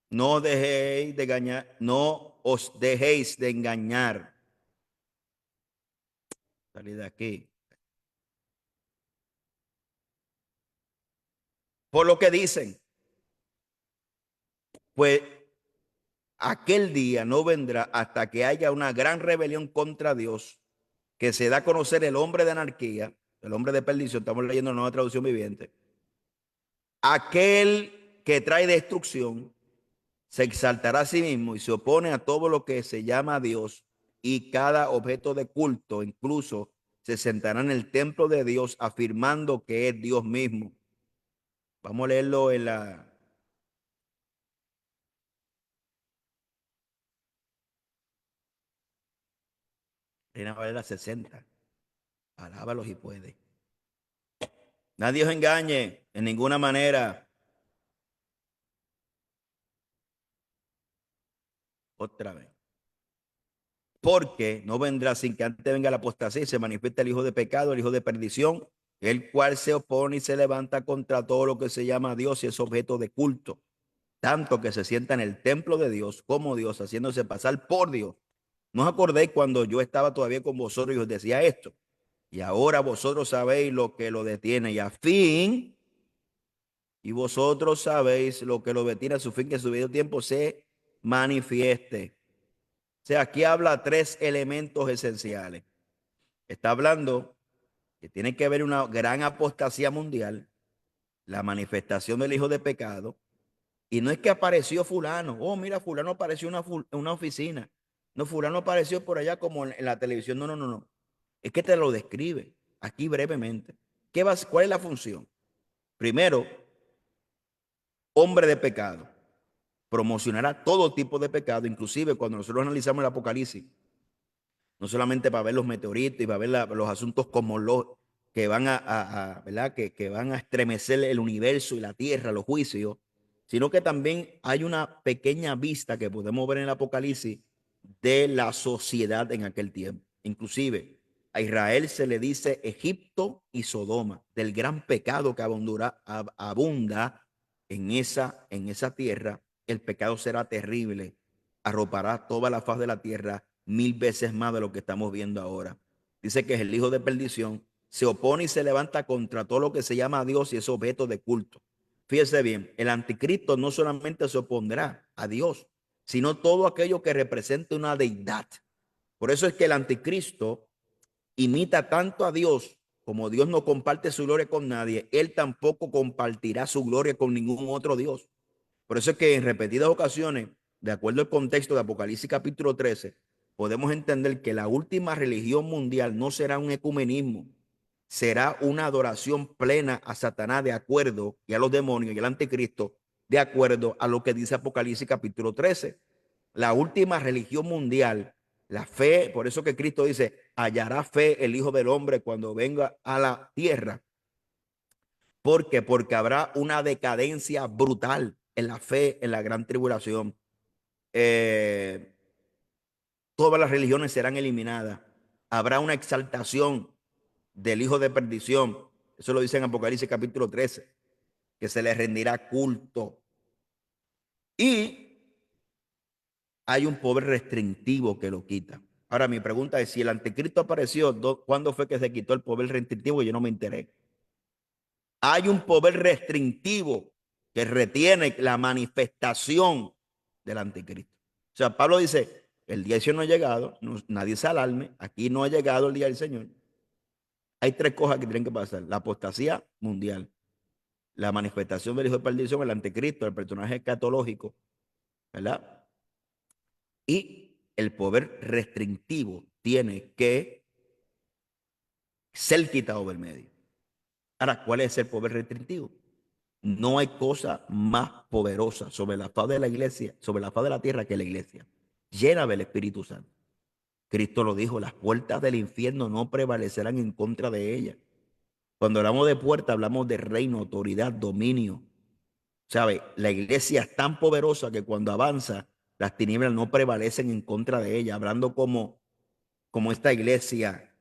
No dejéis de engañar, no os dejéis de engañar. Salid de aquí. Por lo que dicen, pues aquel día no vendrá hasta que haya una gran rebelión contra Dios, que se da a conocer el hombre de anarquía, el hombre de perdición, estamos leyendo la Nueva Traducción Viviente, aquel que trae destrucción, se exaltará a sí mismo y se opone a todo lo que se llama Dios y cada objeto de culto, incluso se sentará en el templo de Dios afirmando que es Dios mismo. Vamos a leerlo en la Reina Valera 60. Alábalos y puede. Nadie os engañe en ninguna manera. Otra vez. Porque no vendrá sin que antes venga la apostasía y se manifieste el hijo de pecado, el hijo de perdición, el cual se opone y se levanta contra todo lo que se llama Dios y es objeto de culto, tanto que se sienta en el templo de Dios como Dios, haciéndose pasar por Dios. ¿No os acordéis cuando yo estaba todavía con vosotros y os decía esto? Y ahora vosotros sabéis lo que lo detiene y a fin, y vosotros sabéis lo que lo detiene a su fin, que su debido tiempo se manifieste. O sea, aquí habla tres elementos esenciales. Está hablando que tiene que haber una gran apostasía mundial, la manifestación del hijo de pecado Y no es que apareció fulano. Oh, mira, fulano apareció en una oficina. No, fulano apareció por allá como en la televisión. No, no, no, no. Es que te lo describe aquí brevemente. ¿Cuál es la función? Primero, hombre de pecado. Promocionará todo tipo de pecado, inclusive cuando nosotros analizamos el Apocalipsis, no solamente para ver los meteoritos y para ver los asuntos como los que van ¿verdad? Que van a estremecer el universo y la tierra, los juicios, sino que también hay una pequeña vista que podemos ver en el Apocalipsis de la sociedad en aquel tiempo. Inclusive a Israel se le dice Egipto y Sodoma, del gran pecado que abunda en esa tierra. El pecado será terrible, arropará toda la faz de la tierra 1000 veces más de lo que estamos viendo ahora. Dice que es el hijo de perdición, se opone y se levanta contra todo lo que se llama a Dios y es objeto de culto. Fíjese bien, el anticristo no solamente se opondrá a Dios, sino todo aquello que represente una deidad. Por eso es que el anticristo imita tanto a Dios, como Dios no comparte su gloria con nadie, él tampoco compartirá su gloria con ningún otro Dios. Por eso es que en repetidas ocasiones, de acuerdo al contexto de Apocalipsis capítulo 13, podemos entender que la última religión mundial no será un ecumenismo, será una adoración plena a Satanás de acuerdo y a los demonios y al anticristo de acuerdo a lo que dice Apocalipsis capítulo 13. La última religión mundial, la fe, por eso que Cristo dice, hallará fe el Hijo del Hombre cuando venga a la tierra. ¿Por qué? Porque habrá una decadencia brutal en la fe, en la gran tribulación. Eh, Todas las religiones serán eliminadas. Habrá una exaltación del hijo de perdición. Eso lo dice en Apocalipsis capítulo 13, que se le rendirá culto. Y hay un poder restrictivo que lo quita. Ahora, mi pregunta es, si el anticristo apareció, ¿cuándo fue que se quitó el poder restrictivo? Yo no me enteré. Hay un poder restrictivo que retiene la manifestación del anticristo. O sea, Pablo dice, el día del Señor no ha llegado, nadie se alarme, aquí no ha llegado el día del Señor. Hay tres cosas que tienen que pasar: la apostasía mundial, la manifestación del Hijo de Perdición, el anticristo, el personaje escatológico, ¿verdad? Y el poder restrictivo tiene que ser quitado del medio. Ahora, ¿cuál es el poder restrictivo? No hay cosa más poderosa sobre la faz de la iglesia, sobre la faz de la tierra, que la iglesia, llena del Espíritu Santo. Cristo lo dijo, las puertas del infierno no prevalecerán en contra de ella. Cuando hablamos de puerta, hablamos de reino, autoridad, dominio. ¿Sabe? La iglesia es tan poderosa que cuando avanza, las tinieblas no prevalecen en contra de ella, hablando como esta iglesia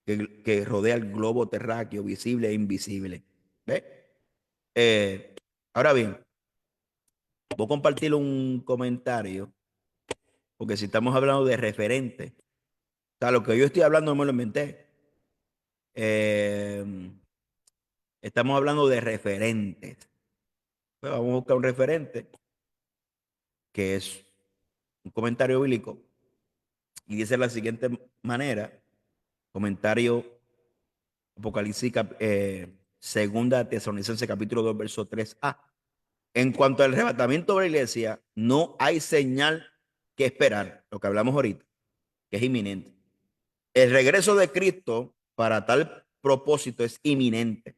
que rodea el globo terráqueo, visible e invisible. ¿Ve? Ahora bien, voy a compartir un comentario, porque si estamos hablando de referente, o sea, lo que yo estoy hablando no me lo inventé. Eh, Estamos hablando de referentes. Pues vamos a buscar un referente que es un comentario bíblico y dice de la siguiente manera: comentario Apocalipsis, segunda Tesalonicenses capítulo 2 verso 3a. En cuanto al arrebatamiento de la iglesia, no hay señal que esperar, lo que hablamos ahorita, que es inminente. El regreso de Cristo para tal propósito es inminente,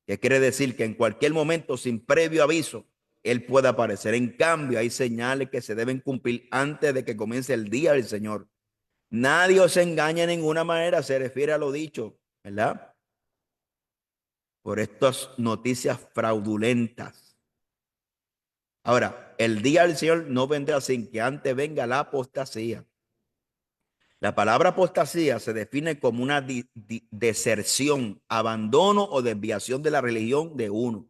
que quiere decir que en cualquier momento, sin previo aviso, Él puede aparecer. En cambio, hay señales que se deben cumplir antes de que comience el día del Señor. Nadie os engaña de ninguna manera, se refiere a lo dicho, ¿verdad? Por estas noticias fraudulentas. Ahora, el día del Señor no vendrá sin que antes venga la apostasía. La palabra apostasía se define como una deserción, abandono o desviación de la religión de uno.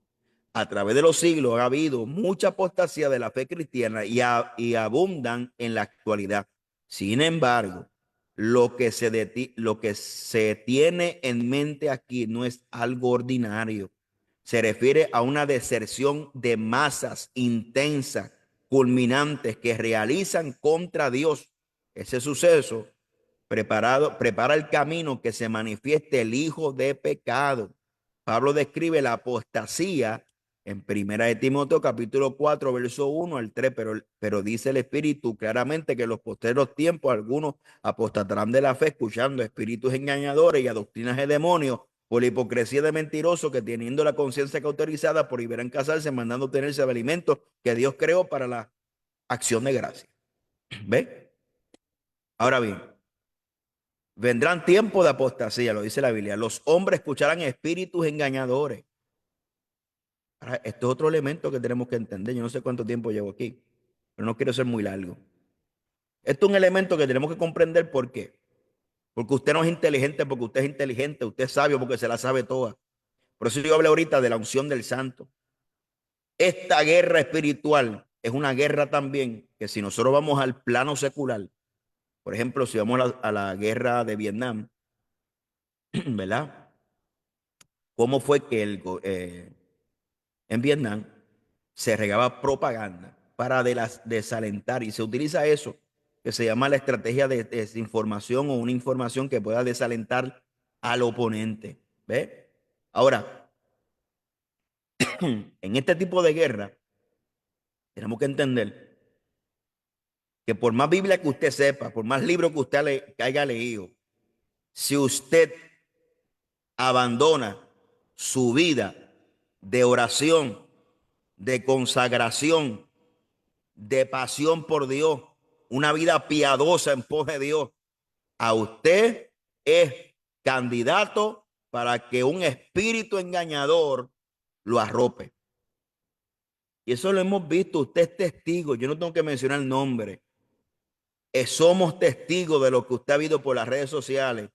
A través de los siglos ha habido mucha apostasía de la fe cristiana y abundan en la actualidad. Sin embargo, lo que se tiene en mente aquí no es algo ordinario. Se refiere a una deserción de masas intensas, culminantes, que realizan contra Dios. Ese suceso prepara el camino que se manifieste el hijo de pecado. Pablo describe la apostasía en Primera de Timoteo capítulo 4, verso 1 al 3, pero dice el Espíritu claramente que en los posteros tiempos algunos apostatarán de la fe, escuchando espíritus engañadores y a doctrinas de demonios, por la hipocresía de mentirosos que teniendo la conciencia cauterizada prohibirán casarse, mandando tenerse de alimentos que Dios creó para la acción de gracia. ¿Ve? Ahora bien, vendrán tiempos de apostasía, lo dice la Biblia. Los hombres escucharán espíritus engañadores. Ahora, esto es otro elemento que tenemos que entender. Yo no sé cuánto tiempo llevo aquí, pero no quiero ser muy largo. Esto es un elemento que tenemos que comprender. ¿Por qué? Porque usted no es inteligente, porque usted es inteligente, usted es sabio porque se la sabe toda. Por eso yo hablé ahorita de la unción del santo. Esta guerra espiritual es una guerra también que si nosotros vamos al plano secular, por ejemplo, si vamos a la guerra de Vietnam, ¿verdad? ¿Cómo fue que en Vietnam se regaba propaganda para desalentar? Y se utiliza eso, que se llama la estrategia de desinformación o una información que pueda desalentar al oponente. ¿Ve? Ahora, en este tipo de guerra, tenemos que entender que por más Biblia que usted sepa, por más libros que usted que haya leído, si usted abandona su vida de oración, de consagración, de pasión por Dios, una vida piadosa en pos de Dios, a usted es candidato para que un espíritu engañador lo arrope. Y eso lo hemos visto, usted es testigo, yo no tengo que mencionar el nombre. Somos testigos de lo que usted ha visto por las redes sociales,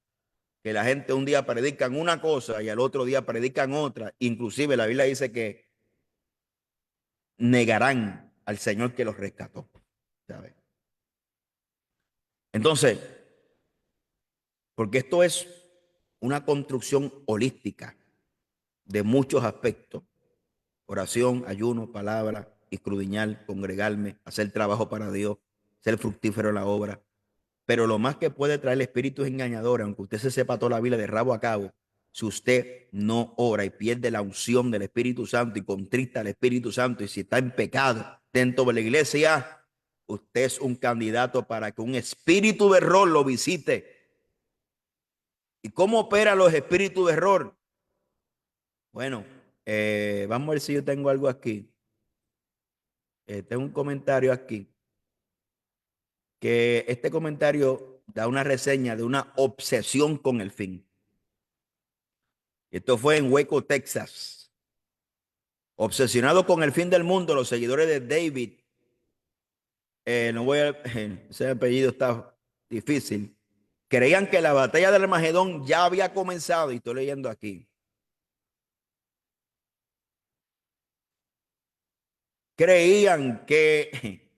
que la gente un día predican una cosa y al otro día predican otra. Inclusive la Biblia dice que negarán al Señor que los rescató. ¿Sabe? Entonces, porque esto es una construcción holística de muchos aspectos: oración, ayuno, palabra, escudriñar, congregarme, hacer trabajo para Dios, ser fructífero en la obra. Pero lo más que puede traer el espíritu engañador, aunque usted se sepa toda la Biblia de rabo a cabo, si usted no ora y pierde la unción del Espíritu Santo y contrista al Espíritu Santo, y si está en pecado dentro de la iglesia, usted es un candidato para que un espíritu de error lo visite. ¿Y cómo operan los espíritus de error? Bueno, vamos a ver si yo tengo algo aquí. Tengo un comentario aquí, que este comentario da una reseña de una obsesión con el fin. Esto fue en Waco, Texas. Obsesionado con el fin del mundo, los seguidores de David, no voy a, ese apellido está difícil, creían que la batalla del Armagedón ya había comenzado, y estoy leyendo aquí. Creían que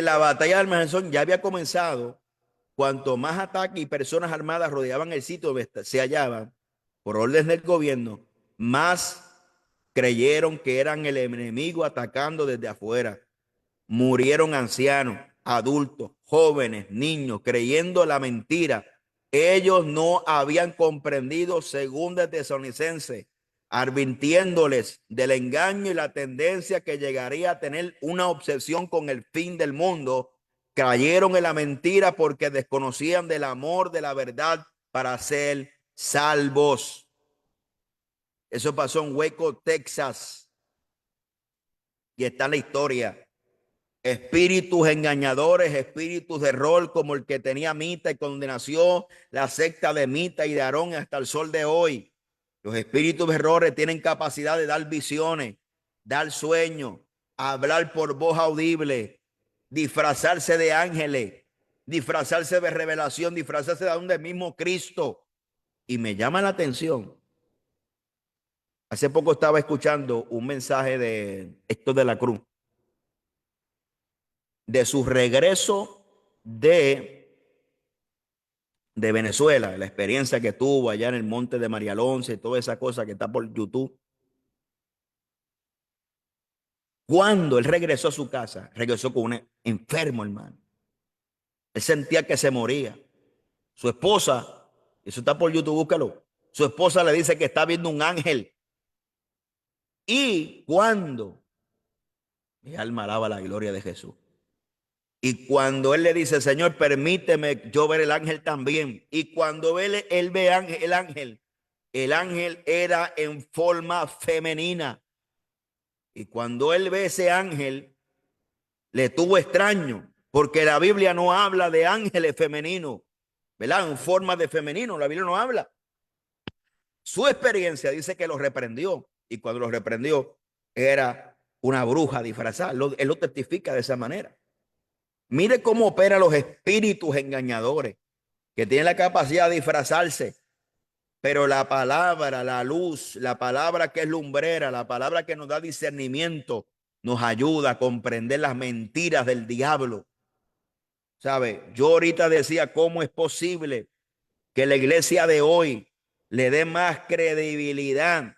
la batalla del Armagedón ya había comenzado. Cuanto más ataques y personas armadas rodeaban el sitio donde se hallaban, por orden del gobierno, más creyeron que eran el enemigo atacando desde afuera. Murieron ancianos, adultos, jóvenes, niños, creyendo la mentira. Ellos no habían comprendido, según de Tesalonicenses, advirtiéndoles del engaño y la tendencia que llegaría a tener una obsesión con el fin del mundo. Cayeron en la mentira porque desconocían del amor de la verdad para ser salvos. Eso pasó en Waco, Texas, y está en la historia. Espíritus engañadores, espíritus de error, como el que tenía Mita y condenación, la secta de Mita y de Aarón hasta el sol de hoy. Los espíritus de errores tienen capacidad de dar visiones, dar sueños, hablar por voz audible, disfrazarse de ángeles, disfrazarse de revelación, disfrazarse de donde mismo Cristo. Y me llama la atención. Hace poco estaba escuchando un mensaje de Héctor de la Cruz, de su regreso de Venezuela, la experiencia que tuvo allá en el monte de María Alonso y toda esa cosa que está por YouTube. Cuando él regresó a su casa, regresó con un enfermo, hermano. Él sentía que se moría. Su esposa, eso está por YouTube, búscalo. Su esposa le dice que está viendo un ángel. Y cuando mi alma alaba la gloria de Jesús. Y cuando él le dice, Señor, permíteme yo ver el ángel también. Y cuando él ve el ángel era en forma femenina. Y cuando él ve ese ángel, le tuvo extraño, porque la Biblia no habla de ángeles femeninos, ¿verdad? En forma de femenino, la Biblia no habla. Su experiencia dice que lo reprendió. Y cuando lo reprendió, era una bruja disfrazada. Él lo testifica de esa manera. Mire cómo operan los espíritus engañadores, que tienen la capacidad de disfrazarse, pero la palabra, la luz, la palabra que es lumbrera, la palabra que nos da discernimiento, nos ayuda a comprender las mentiras del diablo. ¿Sabe? Yo ahorita decía, ¿cómo es posible que la iglesia de hoy le dé más credibilidad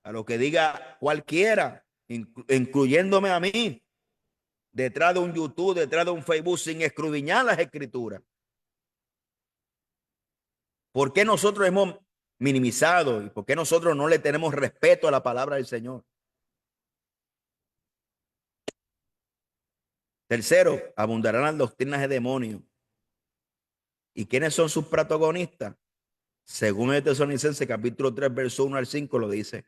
a lo que diga cualquiera, incluyéndome a mí, detrás de un YouTube, detrás de un Facebook, sin escudriñar las escrituras? ¿Por qué nosotros hemos minimizado y por qué nosotros no le tenemos respeto a la palabra del Señor? Tercero, abundarán las doctrinas de demonios. ¿Y quiénes son sus protagonistas? Según el Tesalonicenses capítulo 3, verso 1 al 5 lo dice.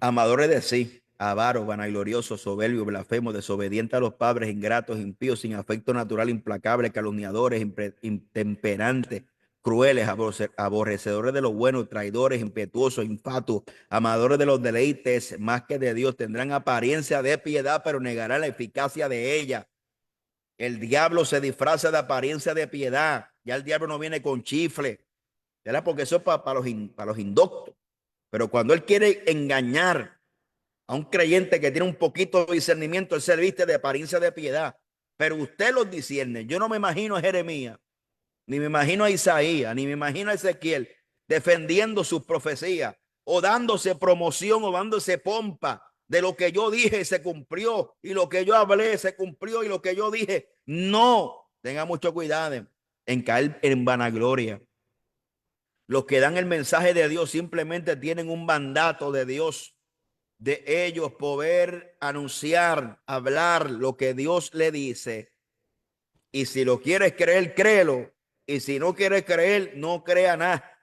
Amadores de sí, avaros, vanagloriosos, soberbios, blasfemos, desobedientes a los padres, ingratos, impíos, sin afecto natural, implacables, calumniadores, intemperantes, crueles, aborrecedores de lo bueno, traidores, impetuosos, infatuos, amadores de los deleites más que de Dios, tendrán apariencia de piedad, pero negarán la eficacia de ella. El diablo se disfraza de apariencia de piedad. Ya el diablo no viene con chifle, ¿verdad? Porque eso es para los indoctos. Pero cuando él quiere engañar a un creyente que tiene un poquito de discernimiento, él se viste de apariencia de piedad. Pero usted los discierne. Yo no me imagino a Jeremías, ni me imagino a Isaías, ni me imagino a Ezequiel defendiendo sus profecías o dándose promoción o dándose pompa de lo que yo dije se cumplió y lo que yo hablé se cumplió y lo que yo dije. No, tenga mucho cuidado en caer en vanagloria. Los que dan el mensaje de Dios simplemente tienen un mandato de Dios, de ellos poder anunciar, hablar lo que Dios le dice. Y si lo quieres creer, créelo. Y si no quieres creer, no crea nada.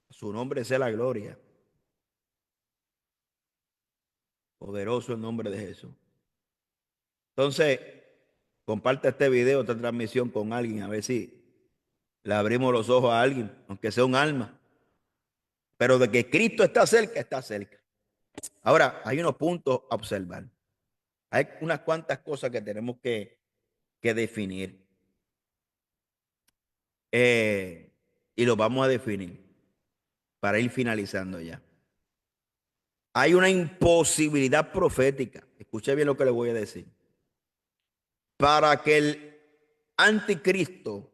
Su nombre sea la gloria. Poderoso el nombre de Jesús. Entonces, comparte este video, esta transmisión con alguien, a ver si le abrimos los ojos a alguien, aunque sea un alma. Pero de que Cristo está cerca, está cerca. Ahora, hay unos puntos a observar. Hay unas cuantas cosas que tenemos que definir. Y lo vamos a definir para ir finalizando ya. Hay una imposibilidad profética. Escuche bien lo que le voy a decir. Para que el anticristo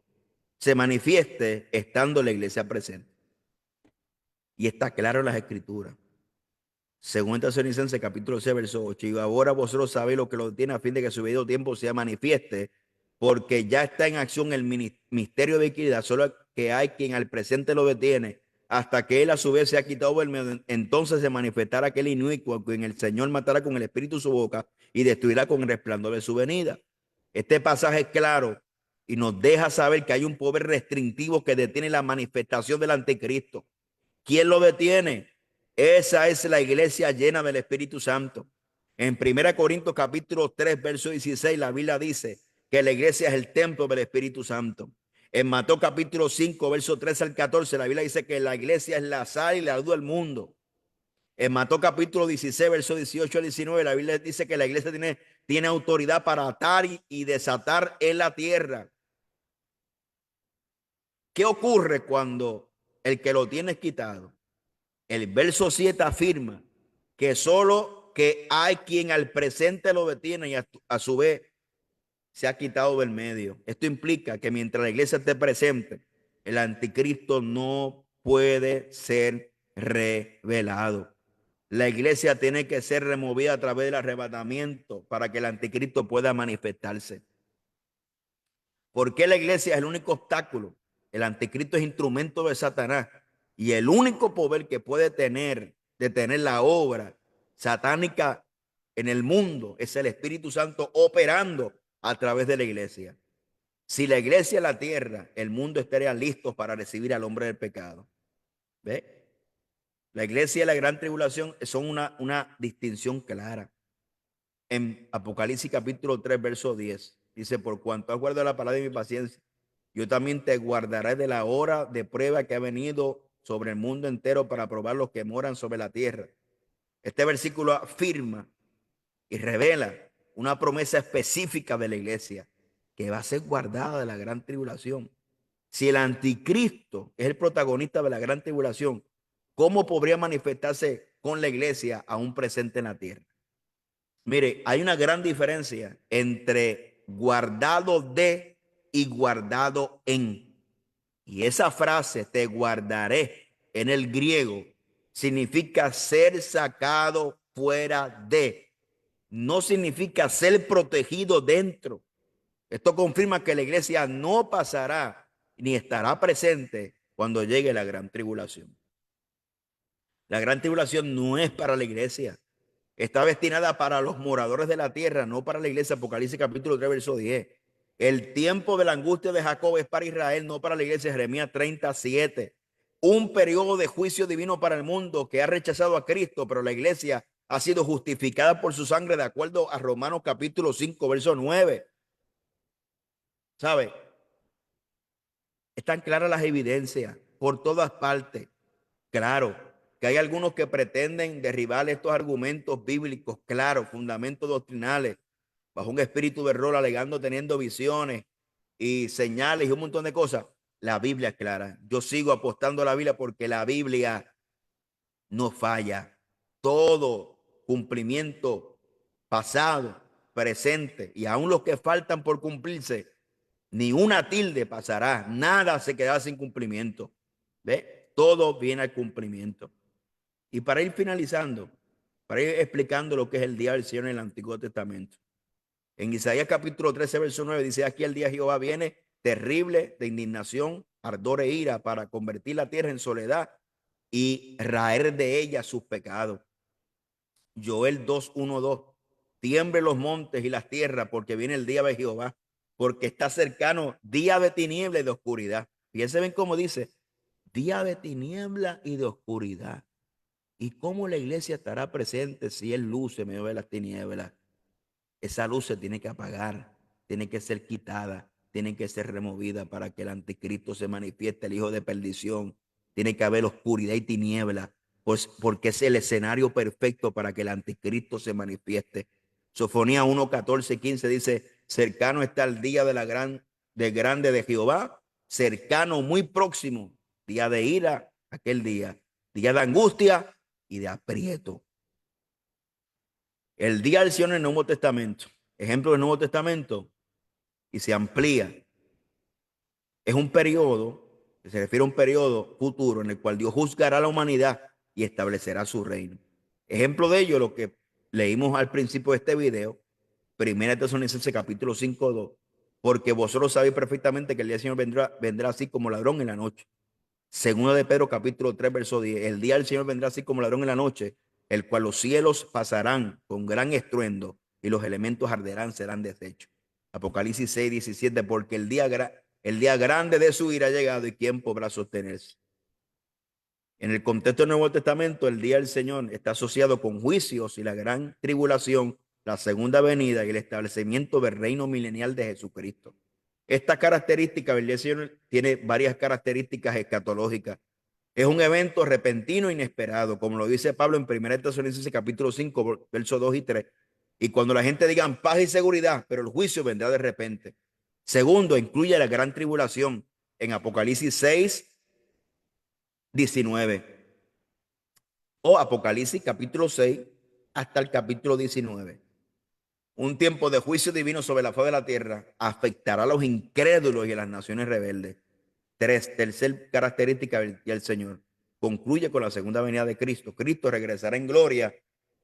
se manifieste estando la iglesia presente. Y está claro en las escrituras. Según Tesalonicenses capítulo 6, verso 8. Y ahora vosotros sabéis lo que lo tiene a fin de que su debido tiempo sea manifieste, porque ya está en acción el misterio de iniquidad, solo que hay quien al presente lo detiene, hasta que él a su vez se ha quitado el medio. Entonces se manifestará aquel inicuo, quien el Señor matará con el espíritu su boca y destruirá con el resplandor de su venida. Este pasaje es claro y nos deja saber que hay un poder restrictivo que detiene la manifestación del anticristo. ¿Quién lo detiene? Esa es la iglesia llena del Espíritu Santo. En 1 Corintios capítulo 3, verso 16, la Biblia dice que la iglesia es el templo del Espíritu Santo. En Mateo capítulo 5, verso 13 al 14, la Biblia dice que la iglesia es la sal y la luz del mundo. En Mateo capítulo 16, verso 18 al 19, la Biblia dice que la iglesia tiene autoridad para atar y desatar en la tierra. ¿Qué ocurre cuando el que lo tiene es quitado? El verso 7 afirma que solo que hay quien al presente lo detiene y a su vez se ha quitado del medio. Esto implica que mientras la iglesia esté presente, el anticristo no puede ser revelado. La iglesia tiene que ser removida a través del arrebatamiento para que el anticristo pueda manifestarse. ¿Por qué la iglesia es el único obstáculo? El anticristo es instrumento de Satanás Y el único poder que puede detener la obra satánica en el mundo es el Espíritu Santo operando a través de la iglesia. Si la iglesia es la tierra, el mundo estaría listo para recibir al hombre del pecado. ¿Ve? La iglesia y la gran tribulación son una distinción clara. En Apocalipsis capítulo 3, verso 10, dice, por cuanto has guardado la palabra de mi paciencia, yo también te guardaré de la hora de prueba que ha venido sobre el mundo entero para probar los que moran sobre la tierra. Este versículo afirma y revela una promesa específica de la iglesia que va a ser guardada de la gran tribulación. Si el anticristo es el protagonista de la gran tribulación, ¿cómo podría manifestarse con la iglesia aún presente en la tierra? Mire, hay una gran diferencia entre guardado de y guardado en. Y esa frase, te guardaré, en el griego, significa ser sacado fuera de. No significa ser protegido dentro. Esto confirma que la iglesia no pasará ni estará presente cuando llegue la gran tribulación. La gran tribulación no es para la iglesia. Está destinada para los moradores de la tierra, no para la iglesia. Apocalipsis capítulo 3, verso 10. El tiempo de la angustia de Jacob es para Israel, no para la iglesia. Jeremías 37. Un periodo de juicio divino para el mundo que ha rechazado a Cristo, pero la iglesia ha sido justificada por su sangre de acuerdo a Romanos capítulo 5, verso 9. ¿Sabe? Están claras las evidencias por todas partes. Claro, que hay algunos que pretenden derribar estos argumentos bíblicos, claro, fundamentos doctrinales, bajo un espíritu de error, alegando teniendo visiones y señales y un montón de cosas. La Biblia es clara. Yo sigo apostando a la Biblia porque la Biblia no falla. Todo cumplimiento pasado, presente y aún los que faltan por cumplirse, ni una tilde pasará, nada se quedará sin cumplimiento. ¿Ve? Todo viene al cumplimiento. Y para ir finalizando, para ir explicando lo que es el día del Señor en el Antiguo Testamento. En Isaías capítulo 13, verso 9 dice, aquí el día de Jehová viene terrible de indignación, ardor e ira para convertir la tierra en soledad y raer de ella sus pecados. Joel 2, 1, 2. Tiemble los montes y las tierras porque viene el día de Jehová, porque está cercano día de tiniebla y de oscuridad. Fíjense bien cómo dice, día de tiniebla y de oscuridad. ¿Y cómo la iglesia estará presente si Él luce en medio de las tinieblas? Esa luz se tiene que apagar, tiene que ser quitada, tiene que ser removida para que el anticristo se manifieste, el hijo de perdición. Tiene que haber oscuridad y tiniebla, pues porque es el escenario perfecto para que el anticristo se manifieste. Sofonía 1, 14, 15 dice, cercano está el día de grande de Jehová, cercano, muy próximo, día de ira, aquel día de angustia y de aprieto. El día del Señor en el Nuevo Testamento, ejemplo del Nuevo Testamento, y se amplía. Es un periodo, que se refiere a un periodo futuro en el cual Dios juzgará a la humanidad y establecerá su reino. Ejemplo de ello, lo que leímos al principio de este video, 1 Tesalonicenses capítulo 5, 2. Porque vosotros sabéis perfectamente que el día del Señor vendrá así como ladrón en la noche. Segunda de Pedro capítulo 3, verso 10. El día del Señor vendrá así como ladrón en la noche, el cual los cielos pasarán con gran estruendo y los elementos arderán, serán deshechos. Apocalipsis 6, 17. Porque el día grande de su ira ha llegado y quién podrá sostenerse. En el contexto del Nuevo Testamento, el día del Señor está asociado con juicios y la gran tribulación, la segunda venida y el establecimiento del reino milenial de Jesucristo. Esta característica del día del Señor tiene varias características escatológicas. Es un evento repentino e inesperado, como lo dice Pablo en 1 Tesalonicenses capítulo 5, versos 2 y 3. Y cuando la gente diga paz y seguridad, pero el juicio vendrá de repente. Segundo, incluye la gran tribulación en Apocalipsis 6, 19. O Apocalipsis capítulo 6 hasta el capítulo 19. Un tiempo de juicio divino sobre la faz de la tierra afectará a los incrédulos y a las naciones rebeldes. Tercer característica del Señor. Concluye con la segunda venida de Cristo. Cristo regresará en gloria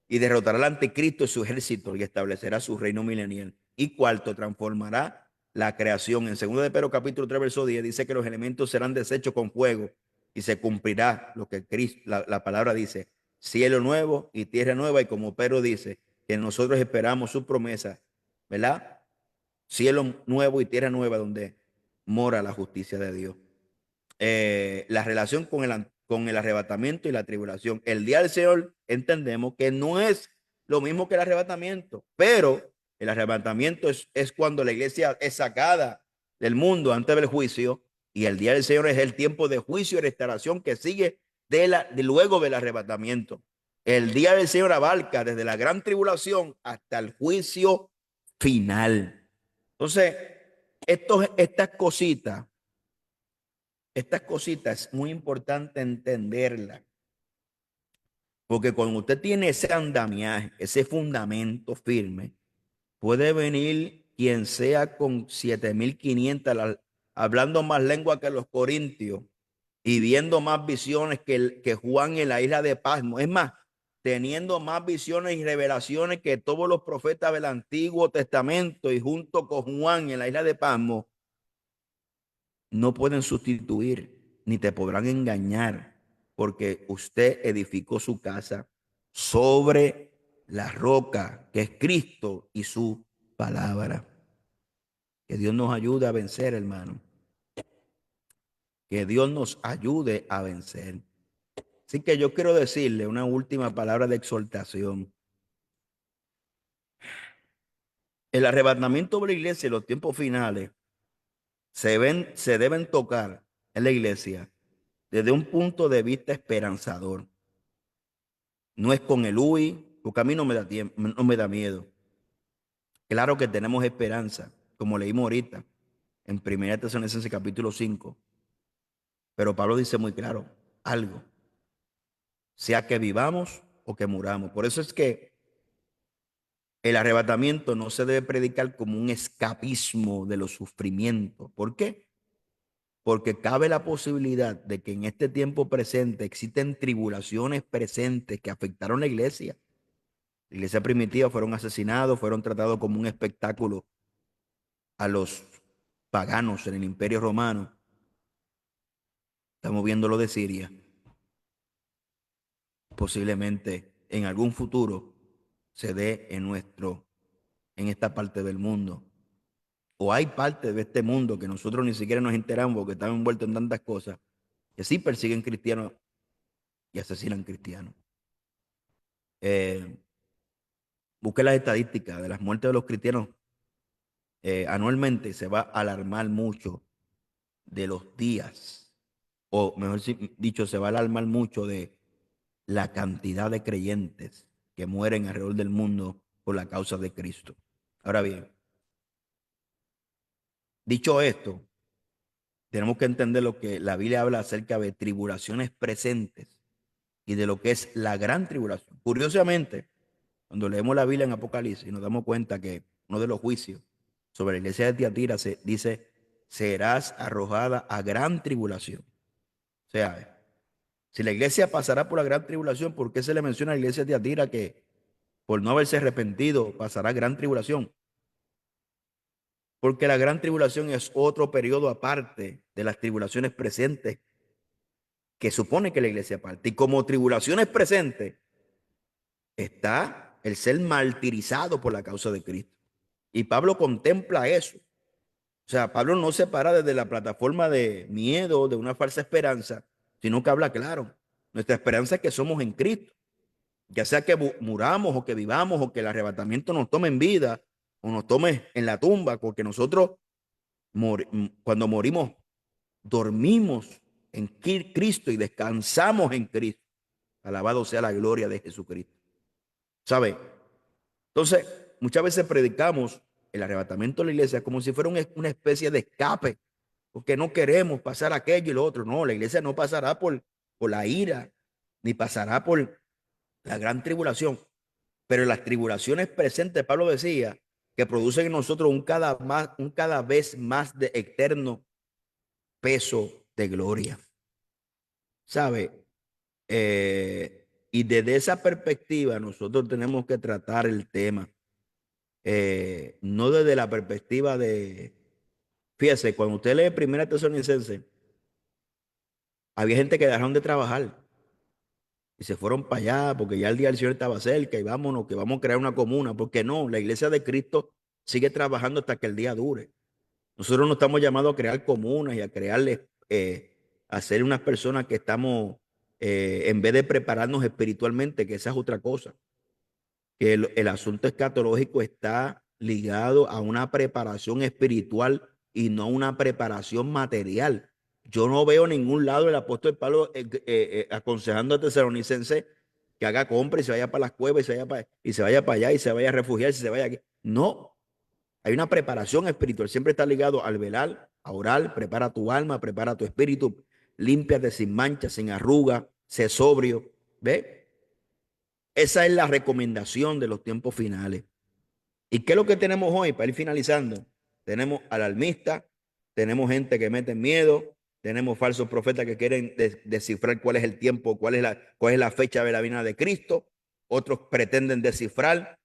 y derrotará al anticristo y su ejército y establecerá su reino milenial. Y cuarto, transformará la creación. En 2 de Pedro capítulo 3, verso 10 dice que los elementos serán deshechos con fuego y se cumplirá lo que Cristo, la palabra dice, cielo nuevo y tierra nueva, y como Pedro dice, que nosotros esperamos su promesa, ¿verdad? Cielo nuevo y tierra nueva donde mora la justicia de Dios. La relación con el arrebatamiento y la tribulación. El día del Señor entendemos que no es lo mismo que el arrebatamiento, pero el arrebatamiento es cuando la iglesia es sacada del mundo antes del juicio, y el día del Señor es el tiempo de juicio y restauración que sigue de luego del arrebatamiento. El día del Señor abarca desde la gran tribulación hasta el juicio final. Entonces, estas cositas es muy importante entenderlas, porque cuando usted tiene ese andamiaje, ese fundamento firme, puede venir quien sea con 7.500, hablando más lengua que los corintios y viendo más visiones que Juan en la isla de Pasmo. Es más, teniendo más visiones y revelaciones que todos los profetas del Antiguo Testamento, y junto con Juan en la isla de Pasmo, no pueden sustituir ni te podrán engañar, porque usted edificó su casa sobre la roca que es Cristo y su palabra. Que Dios nos ayude a vencer, hermano. Que Dios nos ayude a vencer. Así que yo quiero decirle una última palabra de exhortación. El arrebatamiento de la iglesia en los tiempos finales se deben tocar en la iglesia desde un punto de vista esperanzador. No es con el uy, porque a mí no me da tiempo, no me da miedo. Claro que tenemos esperanza, como leímos ahorita en 1 Tesalonicenses capítulo 5. Pero Pablo dice muy claro, algo, sea que vivamos o que muramos. Por eso es que el arrebatamiento no se debe predicar como un escapismo de los sufrimientos. ¿Por qué? Porque cabe la posibilidad de que en este tiempo presente existen tribulaciones presentes que afectaron la iglesia. La iglesia primitiva fueron asesinados, fueron tratados como un espectáculo a los paganos en el Imperio Romano. Estamos viendo lo de Siria. Posiblemente en algún futuro se dé en esta parte del mundo. O hay partes de este mundo que nosotros ni siquiera nos enteramos porque estamos envueltos en tantas cosas que sí persiguen cristianos y asesinan cristianos. Busque las estadísticas de las muertes de los cristianos. Anualmente se va a alarmar mucho de los días, o mejor dicho, se va a alarmar mucho de la cantidad de creyentes que mueren alrededor del mundo por la causa de Cristo. Ahora bien, dicho esto, tenemos que entender lo que la Biblia habla acerca de tribulaciones presentes y de lo que es la gran tribulación. Curiosamente, cuando leemos la Biblia en Apocalipsis nos damos cuenta que uno de los juicios sobre la iglesia de Tiatira se dice, serás arrojada a gran tribulación. O sea, si la iglesia pasará por la gran tribulación, ¿por qué se le menciona a la iglesia de Tiatira que por no haberse arrepentido pasará gran tribulación? Porque la gran tribulación es otro periodo aparte de las tribulaciones presentes que supone que la iglesia parte. Y como tribulaciones presentes está el ser martirizado por la causa de Cristo. Y Pablo contempla eso. O sea, Pablo no se para desde la plataforma de miedo, de una falsa esperanza, sino que habla claro. Nuestra esperanza es que somos en Cristo. Ya sea que muramos o que vivamos o que el arrebatamiento nos tome en vida o nos tome en la tumba, porque nosotros cuando morimos dormimos en Cristo y descansamos en Cristo. Alabado sea la gloria de Jesucristo. ¿Sabe? Entonces, muchas veces predicamos el arrebatamiento de la iglesia como si fuera una especie de escape, porque no queremos pasar aquello y lo otro. No, la iglesia no pasará por la ira, ni pasará por la gran tribulación. Pero las tribulaciones presentes, Pablo decía, que producen en nosotros un cada vez más de eterno peso de gloria. ¿Sabe? Y desde esa perspectiva nosotros tenemos que tratar el tema. No desde la perspectiva de, fíjese, cuando usted lee Primera Tesalonicenses, Había gente que dejaron de trabajar y se fueron para allá porque ya el día del Señor estaba cerca y vámonos, que vamos a crear una comuna. Porque no, la iglesia de Cristo sigue trabajando hasta que el día dure. Nosotros no estamos llamados a crear comunas y a crearles, a ser unas personas que estamos, en vez de prepararnos espiritualmente, que esa es otra cosa, que el asunto escatológico está ligado a una preparación espiritual y no una preparación material. Yo no veo en ningún lado el apóstol Pablo aconsejando a Tesalonicense que haga compra y se vaya para las cuevas y se vaya para allá y se vaya a refugiar y se vaya aquí. No, hay una preparación espiritual, siempre está ligado al velar, a orar, prepara tu alma, prepara tu espíritu, límpiate sin mancha, sin arruga, sé sobrio. ¿Ve? Esa es la recomendación de los tiempos finales. ¿Y qué es lo que tenemos hoy para ir finalizando? Tenemos alarmistas, tenemos gente que mete miedo, tenemos falsos profetas que quieren descifrar cuál es el tiempo, cuál es la fecha de la venida de Cristo. Otros pretenden descifrar.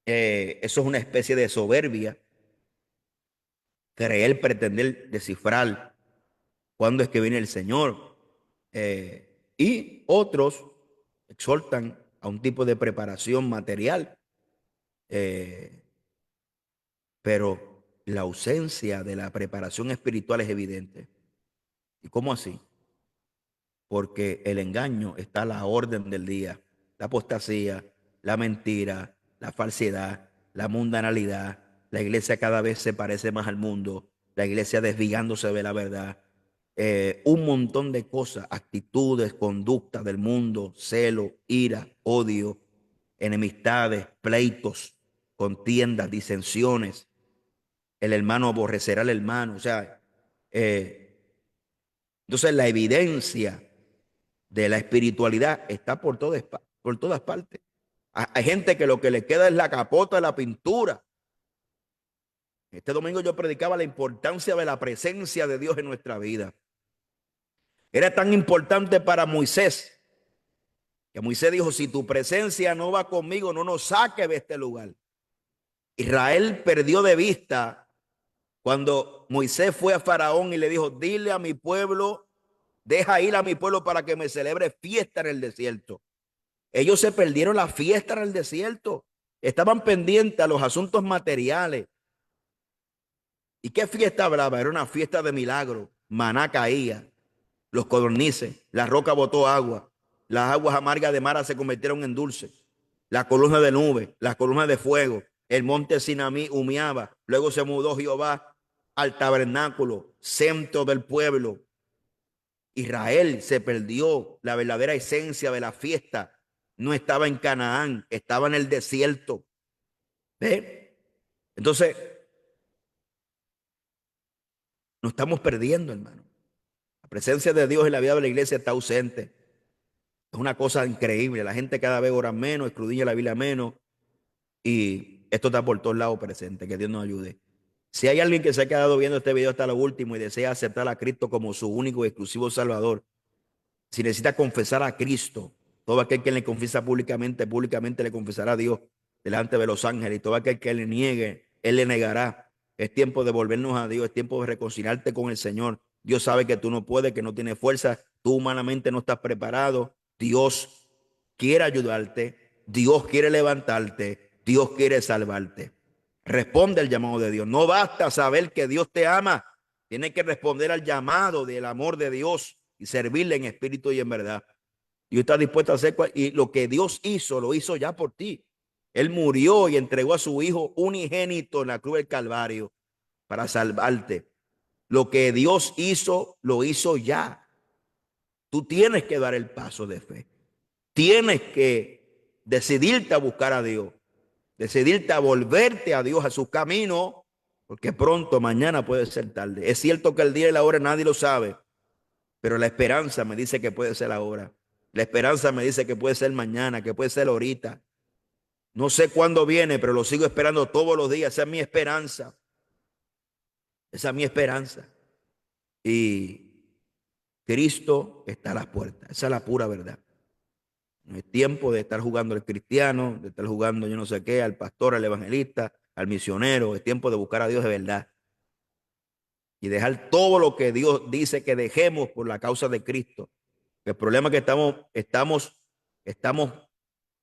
Eso es una especie de soberbia. Creer, pretender descifrar cuándo es que viene el Señor. Y otros exhortan a un tipo de preparación material. Eh, pero la ausencia de la preparación espiritual es evidente. ¿Y cómo así? Porque el engaño está a la orden del día. La apostasía, la mentira, la falsedad, la mundanalidad. La iglesia cada vez se parece más al mundo. La iglesia desviándose de la verdad. Un montón de cosas, actitudes, conductas del mundo, celo, ira, odio, enemistades, pleitos, contiendas, disensiones. El hermano aborrecerá al hermano. O sea, eh, entonces la evidencia de la espiritualidad está por todas partes. Hay gente que lo que le queda es la capota de la pintura. Este domingo yo predicaba la importancia de la presencia de Dios en nuestra vida. Era tan importante para Moisés que Moisés dijo, si tu presencia no va conmigo, no nos saques de este lugar. Israel perdió de vista cuando Moisés fue a Faraón y le dijo, dile a mi pueblo, deja ir a mi pueblo para que me celebre fiesta en el desierto. Ellos se perdieron la fiesta en el desierto. Estaban pendientes a los asuntos materiales. ¿Y qué fiesta hablaba? Era una fiesta de milagro. Maná caía, los codornices, la roca botó agua, las aguas amargas de Mara se convirtieron en dulces, la columna de nube, la columna de fuego, el monte Sinamí humeaba, luego se mudó Jehová al tabernáculo, centro del pueblo. Israel se perdió la verdadera esencia de la fiesta. No estaba en Canaán, estaba en el desierto. ¿Ve? Entonces, nos estamos perdiendo, hermano. La presencia de Dios en la vida de la iglesia está ausente. Es una cosa increíble. La gente cada vez ora menos, escudriña la Biblia menos. Y esto está por todos lados presente. Que Dios nos ayude. Si hay alguien que se ha quedado viendo este video hasta lo último y desea aceptar a Cristo como su único y exclusivo Salvador, si necesita confesar a Cristo, todo aquel que le confiesa públicamente, públicamente le confesará a Dios delante de los ángeles. Y todo aquel que le niegue, Él le negará. Es tiempo de volvernos a Dios, es tiempo de reconciliarte con el Señor. Dios sabe que tú no puedes, que no tienes fuerza, tú humanamente no estás preparado. Dios quiere ayudarte, Dios quiere levantarte, Dios quiere salvarte. Responde al llamado de Dios. No basta saber que Dios te ama, tienes que responder al llamado del amor de Dios y servirle en espíritu y en verdad. Dios está dispuesto a hacer y lo que Dios hizo, lo hizo ya por ti. Él murió y entregó a su Hijo unigénito en la cruz del Calvario para salvarte. Lo que Dios hizo, lo hizo ya. Tú tienes que dar el paso de fe. Tienes que decidirte a buscar a Dios. Decidirte a volverte a Dios, a su camino, porque pronto, mañana puede ser tarde. Es cierto que el día y la hora nadie lo sabe, pero la esperanza me dice que puede ser ahora. La esperanza me dice que puede ser mañana, que puede ser ahorita. No sé cuándo viene, pero lo sigo esperando todos los días. Esa es mi esperanza. Esa es mi esperanza. Y Cristo está a las puertas. Esa es la pura verdad. No es tiempo de estar jugando al cristiano, de estar jugando yo no sé qué, al pastor, al evangelista, al misionero. Es tiempo de buscar a Dios de verdad. y dejar todo lo que Dios dice que dejemos por la causa de Cristo. El problema es que estamos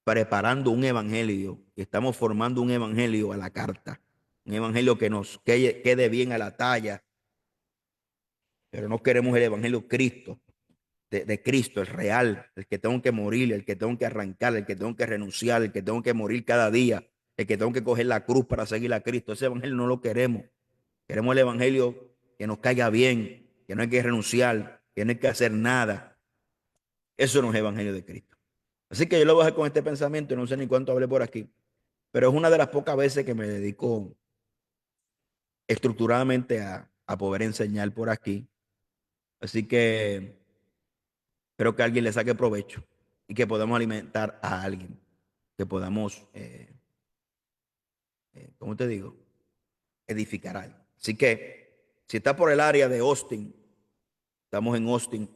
preparando un evangelio y estamos formando un evangelio a la carta, un evangelio que nos quede bien a la talla, pero no queremos el evangelio Cristo, de Cristo, el real, el que tengo que morir, el que tengo que arrancar, el que tengo que renunciar, el que tengo que morir cada día, el que tengo que coger la cruz para seguir a Cristo. Ese evangelio no lo queremos. Queremos el evangelio que nos caiga bien, que no hay que renunciar, que no hay que hacer nada. Eso no es evangelio de Cristo. Así que yo lo voy a dejar con este pensamiento, no sé ni cuánto hablé por aquí, pero es una de las pocas veces que me dedico estructuradamente a poder enseñar por aquí. Así que espero que alguien le saque provecho y que podamos alimentar a alguien, que podamos, ¿cómo te digo? Edificar a alguien. Así que si está por el área de Austin, estamos en Austin,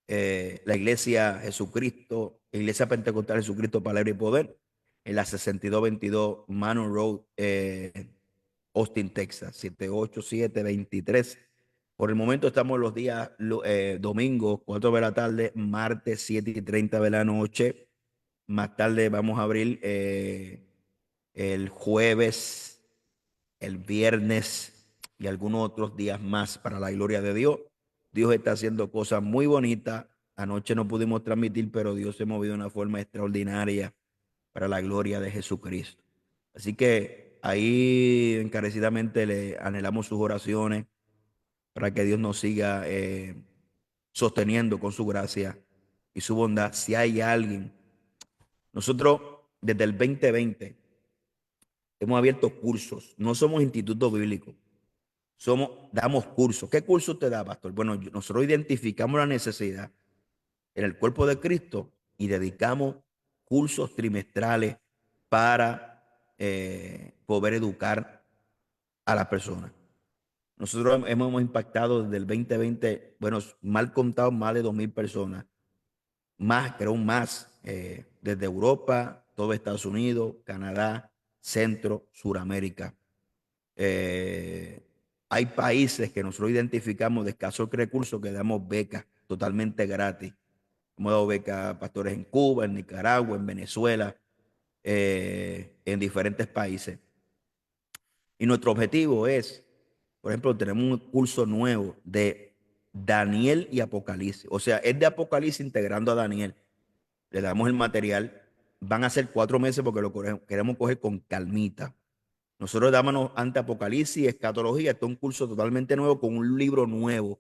la iglesia Jesucristo, Iglesia Pentecostal Jesucristo, Palabra y Poder, en la 6222 Manor Road, Austin, Texas, 78723. Por el momento estamos los días domingo, 4 de la tarde, martes, 7:30 de la noche. Más tarde vamos a abrir el jueves, el viernes y algunos otros días más para la gloria de Dios. Dios está haciendo cosas muy bonitas. Anoche no pudimos transmitir, pero Dios se ha movido de una forma extraordinaria para la gloria de Jesucristo. Así que ahí encarecidamente le anhelamos sus oraciones para que Dios nos siga sosteniendo con su gracia y su bondad. Si hay alguien, nosotros desde el 2020 hemos abierto cursos, no somos institutos bíblicos, damos cursos. ¿Qué curso te da, pastor? Bueno, nosotros identificamos la necesidad en el cuerpo de Cristo y dedicamos cursos trimestrales para poder educar a las personas. Nosotros hemos impactado desde el 2020, bueno, mal contado, más de 2,000 personas, más, creo más, desde Europa, todo Estados Unidos, Canadá, Centro, Suramérica. Eh, Hay países que nosotros identificamos de escasos recursos que damos becas totalmente gratis. Hemos dado becas a pastores en Cuba, en Nicaragua, en Venezuela, en diferentes países. Y nuestro objetivo es, por ejemplo, tenemos un curso nuevo de Daniel y Apocalipsis. O sea, es de Apocalipsis integrando a Daniel. Le damos el material. Van a ser 4 meses porque lo queremos coger con calmita. Nosotros damos ante Apocalipsis, escatología. Este es un curso totalmente nuevo con un libro nuevo.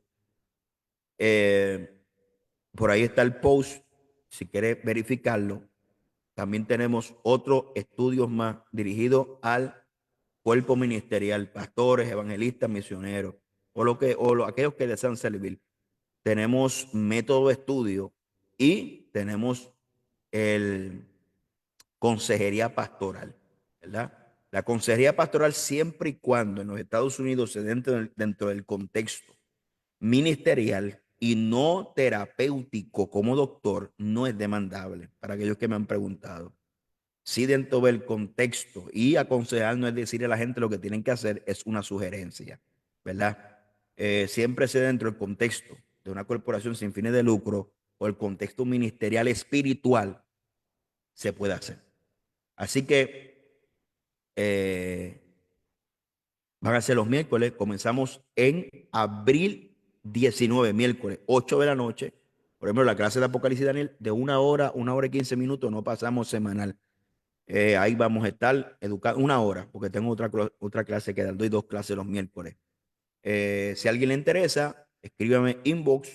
Por ahí está el post, si quieres verificarlo. También tenemos otros estudios más dirigidos al cuerpo ministerial, pastores, evangelistas, misioneros, aquellos que desean servir. Tenemos método de estudio y tenemos el consejería pastoral, ¿verdad? La consejería pastoral, siempre y cuando en los Estados Unidos se dentro del contexto ministerial y no terapéutico como doctor, no es demandable, para aquellos que me han preguntado. Sí, dentro del contexto, y aconsejar no es decirle a la gente lo que tienen que hacer, es una sugerencia, ¿verdad? Siempre sea dentro del contexto de una corporación sin fines de lucro o el contexto ministerial espiritual, se puede hacer. Así que eh, van a ser los miércoles. Comenzamos en abril 19, miércoles, 8 de la noche. Por ejemplo, la clase de Apocalipsis Daniel, de 1 hora y 15 minutos, no pasamos semanal. Ahí vamos a estar educando 1 hora, porque tengo otra clase que dar. Doy 2 clases los miércoles. Si a alguien le interesa, escríbame inbox.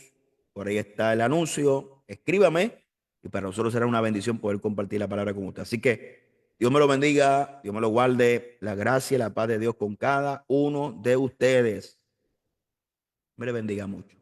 Por ahí está el anuncio. Escríbame. Y para nosotros será una bendición poder compartir la palabra con usted. Así que Dios me lo bendiga, Dios me lo guarde, la gracia y la paz de Dios con cada uno de ustedes. Me le bendiga mucho.